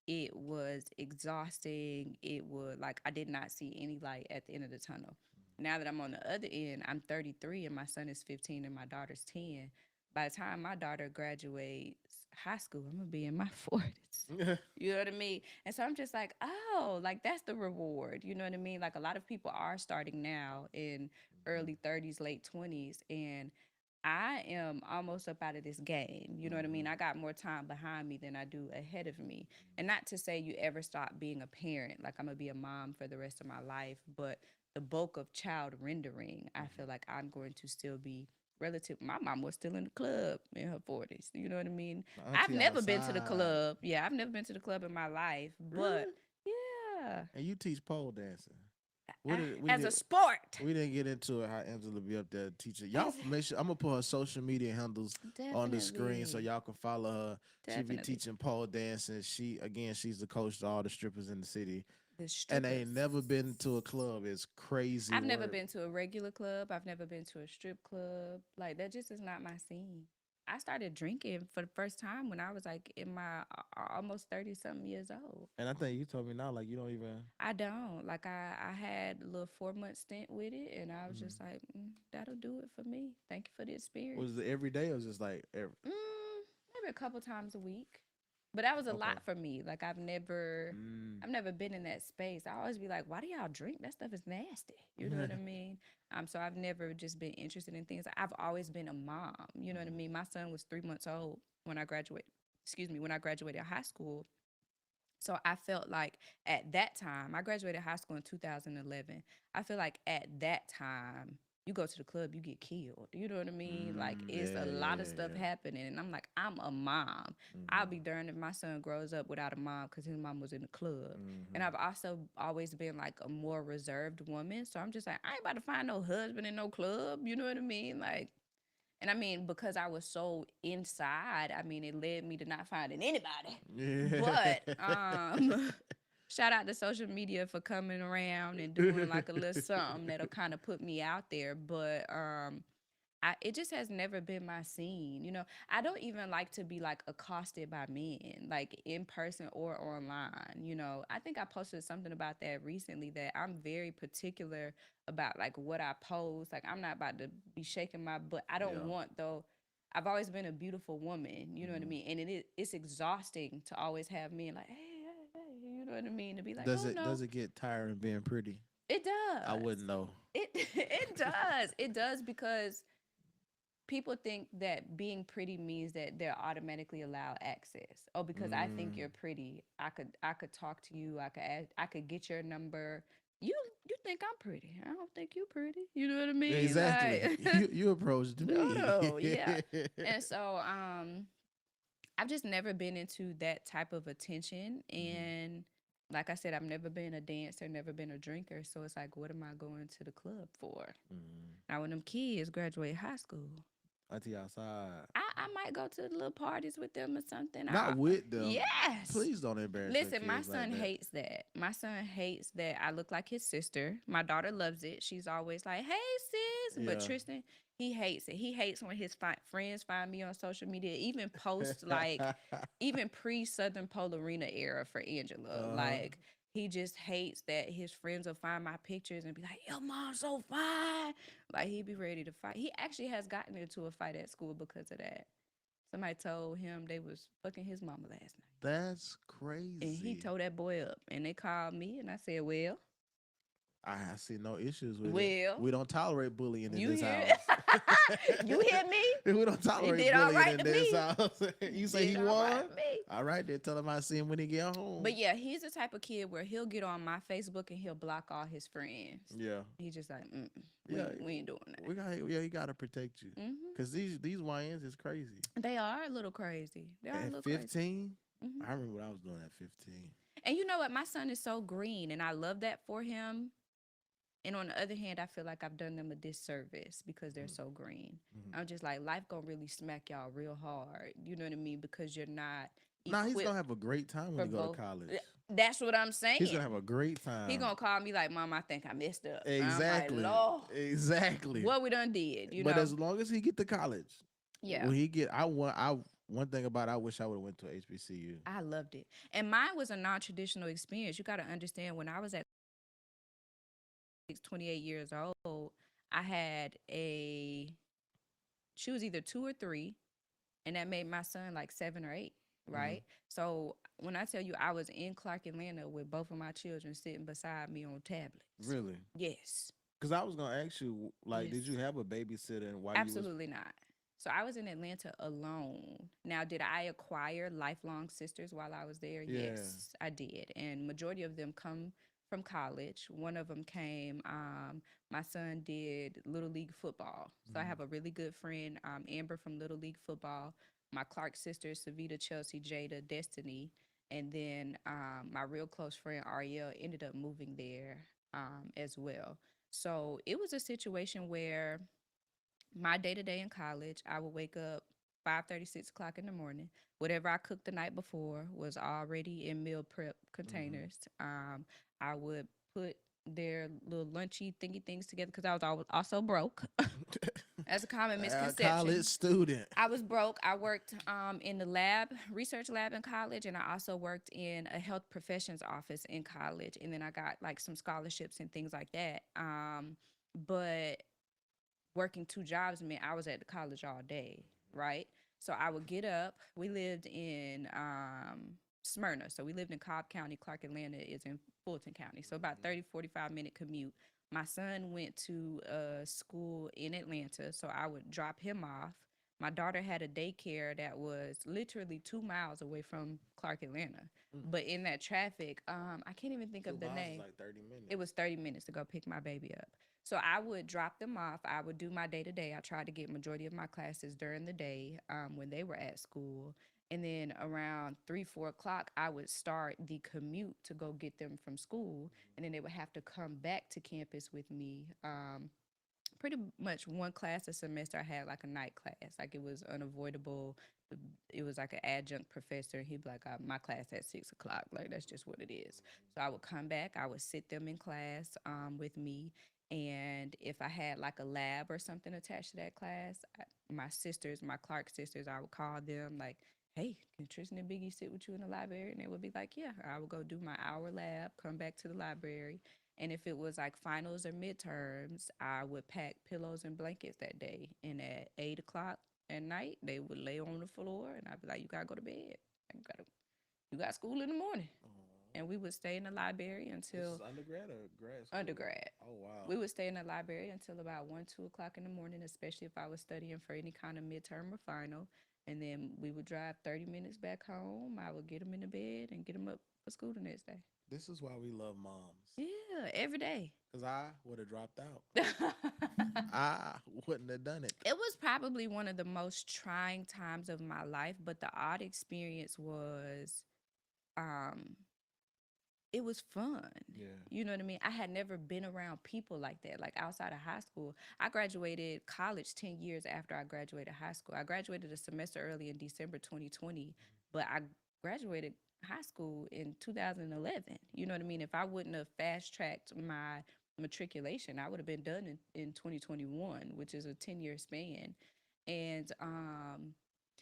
it was exhausting. It would like I did not see any light at the end of the tunnel. Now that I'm on the other end, I'm 33 and my son is 15 and my daughter's 10. By the time my daughter graduates high school, I'm gonna be in my 40s. You know what I mean? And so I'm just like, oh, like that's the reward. You know what I mean? Like a lot of people are starting now in early 30s, late 20s, and I am almost up out of this game. You know what I mean? I got more time behind me than I do ahead of me. And not to say you ever stop being a parent, like I'm gonna be a mom for the rest of my life, but the bulk of child rendering, I feel like I'm going to still be relative. My mom was still in the club in her 40s. You know what I mean? I've Auntie never been to the outside. club. Yeah, I've never been to the club in my life, but Really? yeah, And you teach pole dancing. What did we as a did? sport. We didn't get into it. How Angela be up there teaching y'all. As, Make sure I'm gonna put her social media handles on the screen so definitely. y'all can follow her. She be Definitely. teaching pole dancing. She's the coach to all the strippers in the city, The and they strippers. ain't never been to a club. It's crazy I've never work. been to a regular club. I've never been to a strip club. Like that just is not my scene. I started drinking for the first time when I was like in my almost 30 something years old. And I think you told me now, like you don't even. I don't. Like I had a little 4 month stint with it and I was Mhm. just like, that'll do it for me. Thank you for the experience. Was it every day or just like every? Maybe a couple times a week. But that was a Okay. lot for me. Like Mm. I've never been in that space. I always be like, why do y'all drink? That stuff is nasty. You know what I mean? So I've never just been interested in things. I've always been a mom. You know what I mean? My son was 3 months old when I graduated. Excuse me, when I graduated high school. So I felt like at that time, I graduated high school in 2011. I feel like at that time, you go to the club, you get killed. You know what I mean? Like it's a Yeah, yeah, lot of yeah, stuff yeah. happening. And I'm like, I'm a mom. I'll be darned if my son grows up without a mom because his mom was in the club. And I've also always been like a more reserved woman. So I'm just like, I ain't about to find no husband in no club. You know what I mean? Like, and I mean, because I was so inside, I mean, it led me to not finding anybody. Yeah. But shout out to social media for coming around and doing like a little something that'll kind of put me out there. But it just has never been my scene. You know, I don't even like to be like accosted by men, like in person or online. You know, I think I posted something about that recently that I'm very particular about like what I post. Like, I'm not about to be shaking my butt. I don't Yeah. want though. I've always been a beautiful woman, you know what I mean? And it's exhausting to always have men like, hey, hey, hey, you know what I mean? To be like, Does oh it no, does it get tiring being pretty? it I does. wouldn't know. It does. It does because people think that being pretty means that they're automatically allowed access. Oh, because I think Mm. you're pretty, I could talk to you. I could get your number. You you think I'm pretty? I don't think you pretty. You know what I mean? Exactly. Like You approached no, me. no, yeah. And so I've just never been into that type of attention. Mhm. And like I said, I've never been a dancer, never been a drinker. So it's like, what am I going to the club for? Mhm. Now, when them kids graduate high school, Auntie outside. I might go to little parties with them or something. Not with them. Yes. Please don't embarrass your Listen, my kids like son that. hates that. My son hates that I look like his sister. My daughter loves it. She's always like, "Hey, sis," but Yeah. Tristan, he hates it. He hates when his friends find me on social media, even post like, even pre Southern Polarina era for Angela. Uh-huh. Like, he just hates that his friends will find my pictures and be like, "Your mom's so fine." Like, he'd be ready to fight. He actually has gotten into a fight at school because of that. Somebody told him they was fucking his mama last night. That's And he crazy. tore that boy up. And they called me and I said, well, I see no issues with it. well, We don't tolerate bullying in you this hear house. you hear me? We don't He tolerate did all bullying right in to this me. house. You say Did he all right won? to me. All right, then tell him I see him when he get home. But yeah, he's the type of kid where he'll get on my Facebook and he'll block all his friends. Yeah. He's just like, Yeah. we ain't doing that. You gotta protect you. Hmm Cause these YNs is crazy. They are a little crazy. They are a At little crazy. 15? Hmm. I remember what I was doing at 15. And you know what? My son is so green, and I love that for him. And on the other hand, I feel like I've done them a disservice because they're so green. Mm-hmm. I'm just like, life gonna really smack y'all real hard. You know what I mean? Because you're not Nah, he's gonna equipped have a great time when for he go to both. college. That's what I'm He's gonna have saying. a great He time. gonna call me like, "Mom, I think I messed up." I'm like, Exactly. "Lord, Exactly. what we done did?" You But know? as long as he get to college, Yeah. when he get, I one thing about I wish I would have went to HBCU. I loved it. And mine was a non-traditional experience. You got to understand when I was at 28 years old, I had a she was either 2 or 3 and that made my son like 7 or 8, Hmm. right? So when I tell you I was in Clark, Atlanta with both of my children sitting beside me on tablets. Really? Yes. Because I was gonna ask you, like, did you Yes. have a babysitter while you was? Absolutely not. So I was in Atlanta alone. Now, did I acquire lifelong sisters while I was there? Yeah. Yes, I did. And majority of them come from college. One of them came. My son did little league football. So I Hmm. have a really good friend, Amber from little league football. My Clark sisters, Savita, Chelsea, Jada, Destiny, and then my real close friend Ariel ended up moving there as well. So it was a situation where my day to day in college, I would wake up 5:30, 6 o'clock in the morning. Whatever I cooked the night before was already in meal prep Hmm. containers. I would put their little lunchy thingy things together because I was also broke. That's a common A college misconception. student. I was broke. I worked in the lab, research lab in college, and I also worked in a health professions office in college. And then I got like some scholarships and things like that. But working 2 jobs meant I was at the college all day, right? So I would get up. We lived in Smyrna. So we lived in Cobb County. Clark, Atlanta is in Fulton County. So about 30, 45-minute commute. My son went to a school in Atlanta. So I would drop him off. My daughter had a daycare that was literally 2 miles away from Clark, Atlanta. Mm. But in that traffic, I can't even think Two of the miles is name. like 30 It minutes. was 30 minutes to go pick my baby up. So I would drop them off. I would do my day to day. I tried to get majority of my classes during the day when they were at school. And then around 3, 4 o'clock, I would start the commute to go get them from school. And then they would have to come back to campus with me. Pretty much one class a semester I had like a night class. Like it was unavoidable. It was like an adjunct professor. And he'd be like, my class at 6 o'clock. Like that's just what it is. So I would come back, I would sit them in class with me. And if I had like a lab or something attached to that class, my sisters, my Clark sisters, I would call them like, hey, can Tristan and Biggie sit with you in the library? And they would be like, yeah. I would go do my hour lab, come back to the library, and if it was like finals or midterms, I would pack pillows and blankets that day. And at 8 o'clock at night, they would lay on the floor, and I'd be like, "You gotta go to bed. You got school in the morning." Oh. And we would stay in the library This is until undergrad or grad school? undergrad. Oh wow. We would stay in the library until about 1, 2 o'clock in the morning, especially if I was studying for any kind of midterm or final. And then we would drive 30 minutes back home. I would get them in the bed and get them up for school the next day. This is why we love moms. Yeah, every day. Cause I would have dropped out. It I wouldn't have done it. was probably one of the most trying times of my life, but the odd experience was um it was fun. Yeah. You know what I mean? I had never been around people like that, like outside of high school. I graduated college 10 years after I graduated high school. I graduated a semester early in December 2020, but I graduated high school in 2011. You know what I mean? If I wouldn't have fast tracked my matriculation, I would have been done in 2021, which is a 10-year span. And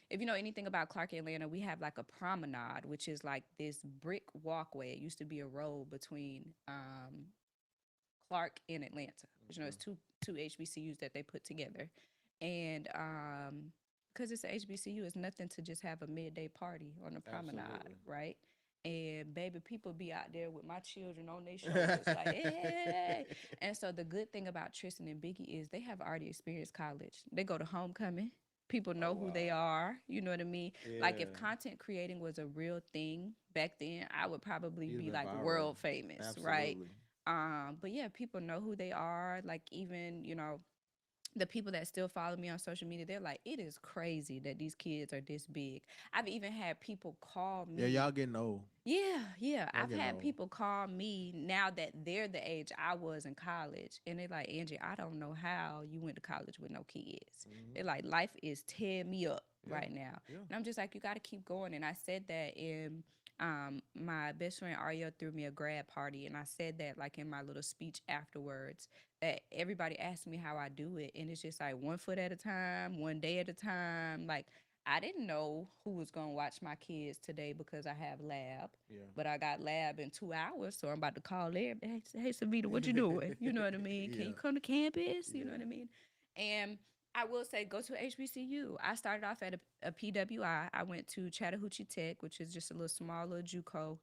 if you know anything about Clark, Atlanta, we have like a promenade, which is like this brick walkway. It used to be a road between Clark and Atlanta. You know, it's two HBCUs that they put together, and because it's a HBCU, it's nothing to just have a midday party on the promenade, Absolutely. right? And baby, people be out there with my children on their shoulders, like, hey. And so the good thing about Tristan and Biggie is they have already experienced college. They go to homecoming. People Oh know who they wow. are. You know what I mean? Like if Yeah. content creating was a real thing back then, I would probably You'd have be been like viral. world famous, right? Absolutely. But yeah, people know who they are. Like even, the people that still follow me on social media, they're like, it is crazy that these kids are this big. I've even had people call Yeah, me. y'all getting old. Yeah, yeah. Y'all I've getting had old. people call me now that they're the age I was in college. And they're like, Angie, I don't know how you went to college with no kids. They're like, life is tearing me up Yeah, right now. yeah. And I'm just like, you got to keep going. And I said that in my best friend Aria threw me a grad party. And I said that like in my little speech afterwards, that everybody asked me how I do it. And it's just like one foot at a time, one day at a time. Like, I didn't know who was gonna watch my kids today because I have lab, Yeah. but I got lab in 2 hours, so I'm about to call everybody. Hey, Savita, what you doing? You know what I mean? Can Yeah. you come to campus? You know Yeah. what I mean? And I will say, go to HBCU. I started off at a PWI. I went to Chattahoochee Tech, which is just a little small little JUCO.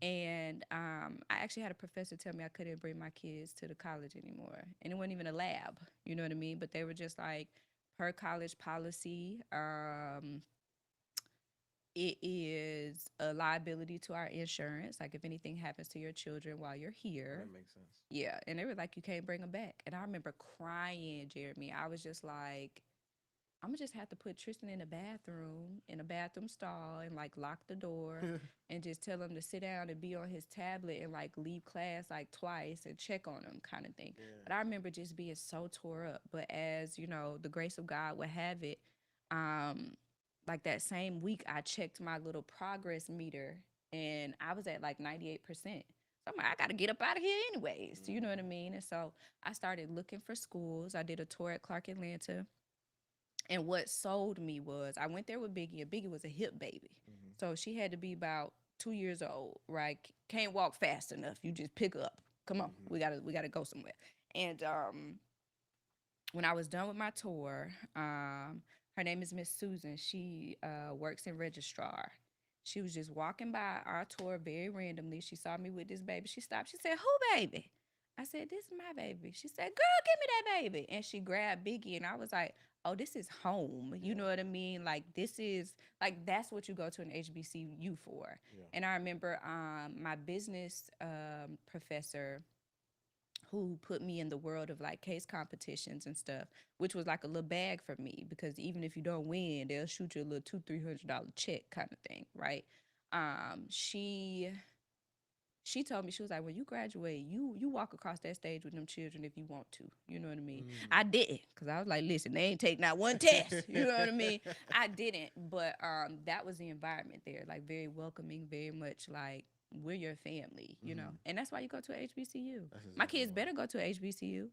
And I actually had a professor tell me I couldn't bring my kids to the college anymore, and it wasn't even a lab. You know what I mean? But they were just like, per college policy, it is a liability to our insurance. Like if anything happens to your children while you're here, That makes sense. yeah. And they were like, you can't bring them back. And I remember crying, Jeremy. I was just like, I'm gonna just have to put Tristan in a bathroom stall, and like lock the door, and just tell him to sit down and be on his tablet and like leave class like twice and check on him, kind of thing. Yeah. But I remember just being so tore up. But as you know, the grace of God would have it, um, like that same week, I checked my little progress meter, and I was at like 98%. So I'm like, I gotta get up out of here anyways. You know what I mean? And so I started looking for schools. I did a tour at Clark Atlanta, and what sold me was I went there with Biggie, and Biggie was a hip baby. So she had to be about 2 years old, right? Can't walk fast enough. You just pick her up. Come on, we gotta go somewhere. And when I was done with my tour, her name is Miss Susan. She works in registrar. She was just walking by our tour very randomly. She saw me with this baby. She stopped. She said, "Who baby?" I said, "This is my baby." She said, "Girl, give me that baby." And she grabbed Biggie, and I was like, "Oh, this is home." You know what I mean? Like this is like that's what you go to an HBCU for. Yeah. And I remember my business professor who put me in the world of like case competitions and stuff, which was like a little bag for me because even if you don't win, they'll shoot you a little $200-300 check kind of thing, right? Um, she she told me, she was like, when you graduate, you walk across that stage with them children if you want to. You know what I mean? I didn't, because I was like, listen, they ain't take not one test. You know what I mean? I didn't, but that was the environment there, like very welcoming, very much like we're your family, you know? And that's why you go to a HBCU. That's My exactly kids why. better go to a HBCU.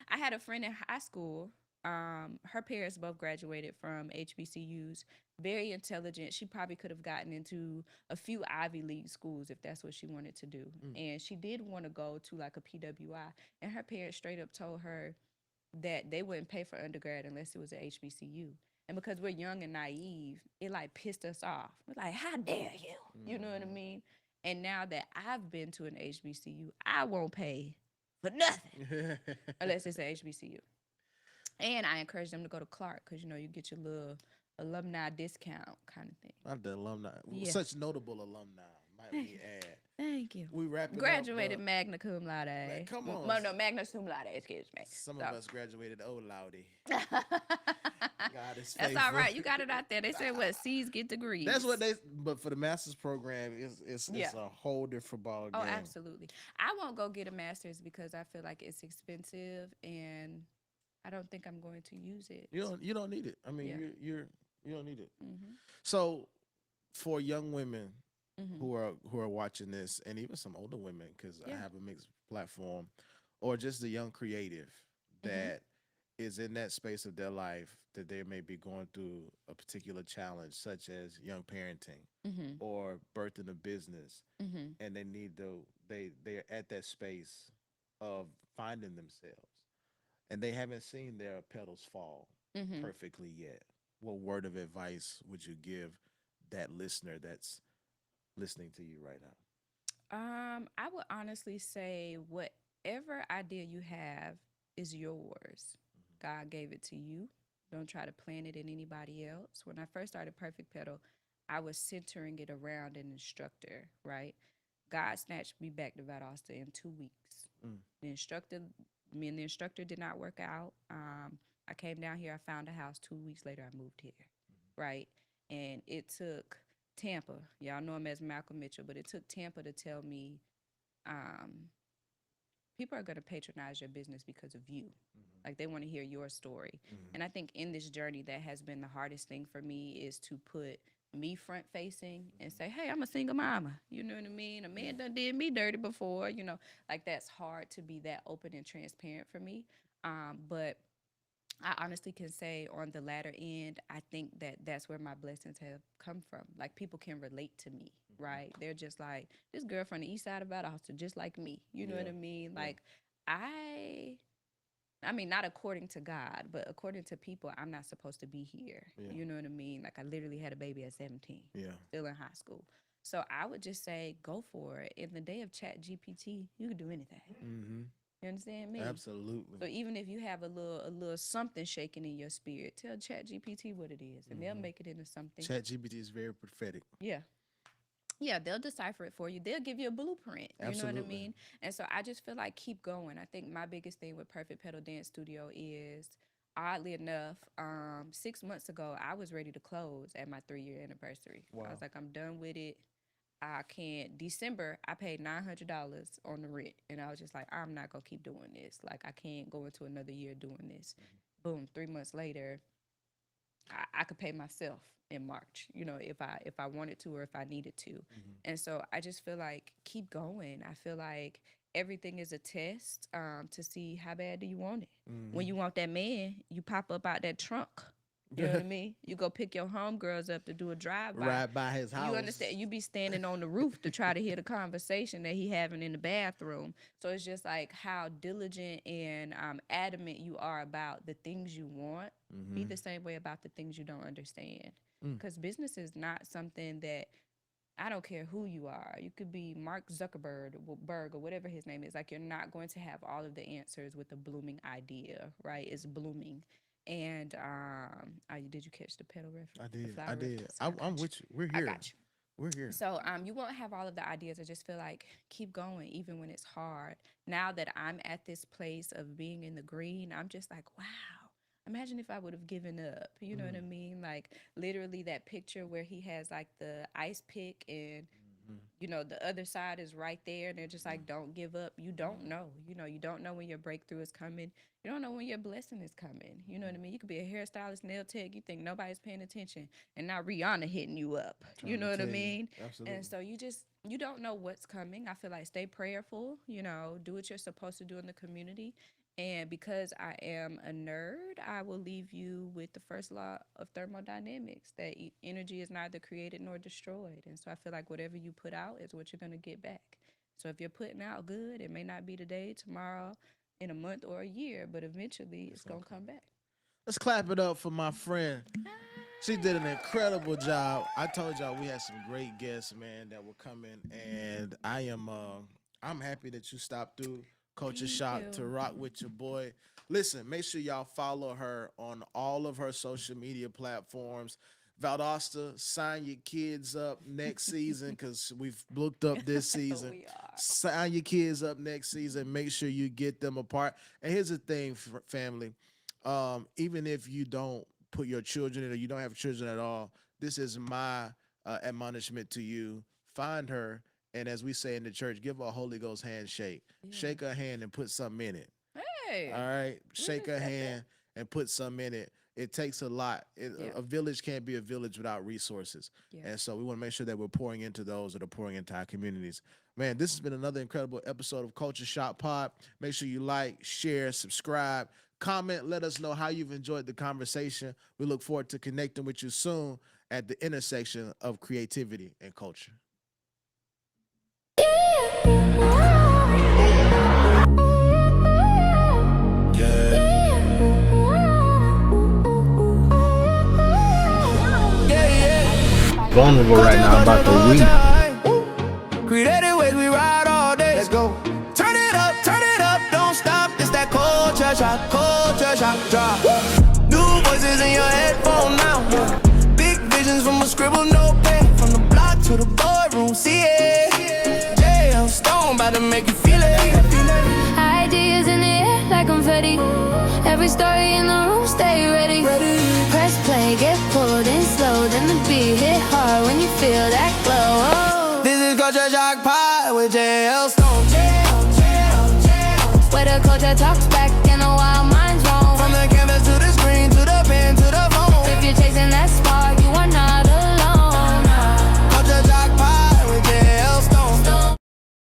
I had a friend in high school. Her parents both graduated from HBCUs. Very intelligent. She probably could have gotten into a few Ivy League schools if that's what she wanted to do. And she did want to go to like a PWI. And her parents straight up told her that they wouldn't pay for undergrad unless it was a HBCU. And because we're young and naive, it like pissed us off. We're like, how dare you? You know what I mean? And now that I've been to an HBCU, I won't pay for nothing unless it's a HBCU. And I encourage them to go to Clark because you know you get your little alumni discount kind of thing. Not the alumni. Yeah. Such notable alumni, might we add. Thank you. We wrapping up, Graduated but magna cum laude. come on. No, no, magna cum laude. Excuse me. Some So- of us graduated old loudy. God is That's faithful. all right. You got it out there. They said what C's get degrees. That's what they. But for the master's program, it's Yeah. a whole different ball game. Oh, absolutely. I won't go get a master's because I feel like it's expensive and I don't think I'm going to use it. You don't need it. I mean, Yeah. you don't need it. Mhm. So, for young women Mhm. who are watching this, and even some older women, because I Yeah. have a mixed platform, or just the young creative that is in that space of their life that they may be going through a particular challenge, such as young parenting Mhm. or birthing a business, Mhm. and they need to they're at that space of finding themselves, and they haven't seen their petals fall Mhm. perfectly yet. What word of advice would you give that listener that's listening to you right now? I would honestly say whatever idea you have is yours. God gave it to you. Don't try to plant it in anybody else. When I first started Perfect Petal, I was centering it around an instructor, right? God snatched me back to Valdosta in 2 weeks. Mm. The instructor, me and the instructor did not work out. I came down here, I found a house. 2 weeks later, I moved here, right? And it took Tampa. Y'all know him as Malcolm Mitchell, but it took Tampa to tell me, people are going to patronize your business because of you. Like, they want to hear your story. And I think in this journey, that has been the hardest thing for me, is to put me front facing and say, hey, I'm a single mama. You know what I mean? A man done did me dirty before, you know, like, that's hard to be that open and transparent for me. But I honestly can say, on the latter end, I think that that's where my blessings have come from. Like, people can relate to me, right? They're just like, this girl from the east side of Valdosta, just like me. You know what I mean? Like, I mean, not according to God, but according to people, I'm not supposed to be here. You know what I mean? Like, I literally had a baby at 17, still in high school. So I would just say, go for it. In the day of Chat GPT, you can do anything. You understand me? Absolutely. So even if you have a little something shaking in your spirit, tell Chat GPT what it is, and they'll make it into something. Chat GPT is very prophetic. Yeah, they'll decipher it for you. They'll give you a blueprint. You Absolutely. know what I mean? And so I just feel like, keep going. I think my biggest thing with Perfect Petal Dance Studio is, oddly enough, 6 months ago, I was ready to close at my 3-year anniversary. Wow. I was like, I'm done with it. I can't. December, I paid $900 on the rent. And I was just like, I'm not going to keep doing this. Like, I can't go into another year doing this. Boom, 3 months later, I could pay myself in March, you know, if I wanted to, or if I needed to. And so I just feel like, keep going. I feel like everything is a test to see how bad do you want it. When you want that man, you pop up out that trunk. You know what I mean? You go pick your homegirls up to do a drive-by. Right by his house. You understand? You be standing on the roof to try to hear the conversation that he having in the bathroom. So it's just like, how diligent and adamant you are about the things you want. Be the same way about the things you don't understand. Because business is not something that, I don't care who you are. You could be Mark Zuckerberg or whatever his name is. Like, you're not going to have all of the answers with a blooming idea, right? It's blooming. And did you catch the petal reference? I did. So I'm with you. We're here. I got you. We're here. So you won't have all of the ideas. I just feel like, keep going, even when it's hard. Now that I'm at this place of being in the green, I'm just like, wow. Imagine if I would have given up. You know what I mean? Like, literally that picture where he has like the ice pick, and you know, the other side is right there, and they're just like, don't give up. You don't know. You know, you don't know when your breakthrough is coming. You don't know when your blessing is coming. You know what I mean? You could be a hairstylist, nail tech. You think nobody's paying attention, and now Rihanna hitting you up. You know what I mean? Absolutely. And so you don't know what's coming. I feel like, stay prayerful. You know, do what you're supposed to do in the community. And because I am a nerd, I will leave you with the first law of thermodynamics, that energy is neither created nor destroyed. And so I feel like whatever you put out is what you're going to get back. So if you're putting out good, it may not be today, tomorrow, in a month, or a year, but eventually it's going to come back. Let's clap it up for my friend. She did an incredible job. I told y'all we had some great guests, man, that were coming, and I'm happy that you stopped through Culture Shock to rock with your boy. Listen, make sure y'all follow her on all of her social media platforms. Valdosta, sign your kids up next season, because we've booked up this season. We are. Sign your kids up next season. Make sure you get them a part. And here's the thing, family. Even if you don't put your children in, or you don't have children at all, this is my admonishment to you. Find her, and as we say in the church, give her a Holy Ghost handshake. Shake her hand and put something in it. Hey. All right? Shake her hand and put something in it. It takes a lot. A village can't be a village without resources. And so we want to make sure that we're pouring into those that are pouring into our communities. Man, this has been another incredible episode of Culture Shock Pod. Make sure you like, share, subscribe, comment. Let us know how you've enjoyed the conversation. We look forward to connecting with you soon at the intersection of creativity and culture. Vulnerable right now about the weed. Creative ways we ride all day. Let's go. Turn it up, don't stop. It's that culture shock drop. New voices in your headphone now. Big visions from a scribble notepad. From the block to the boardroom, see it. JL Stone about to make you feel it. Ideas in the air like confetti. Every Every story in the room, stay ready. Press play, get pulled in slow, then the beat hit hard when you feel that glow. Oh. This is Culture Shock Pod with JL Stone. Where the culture talks back in a while.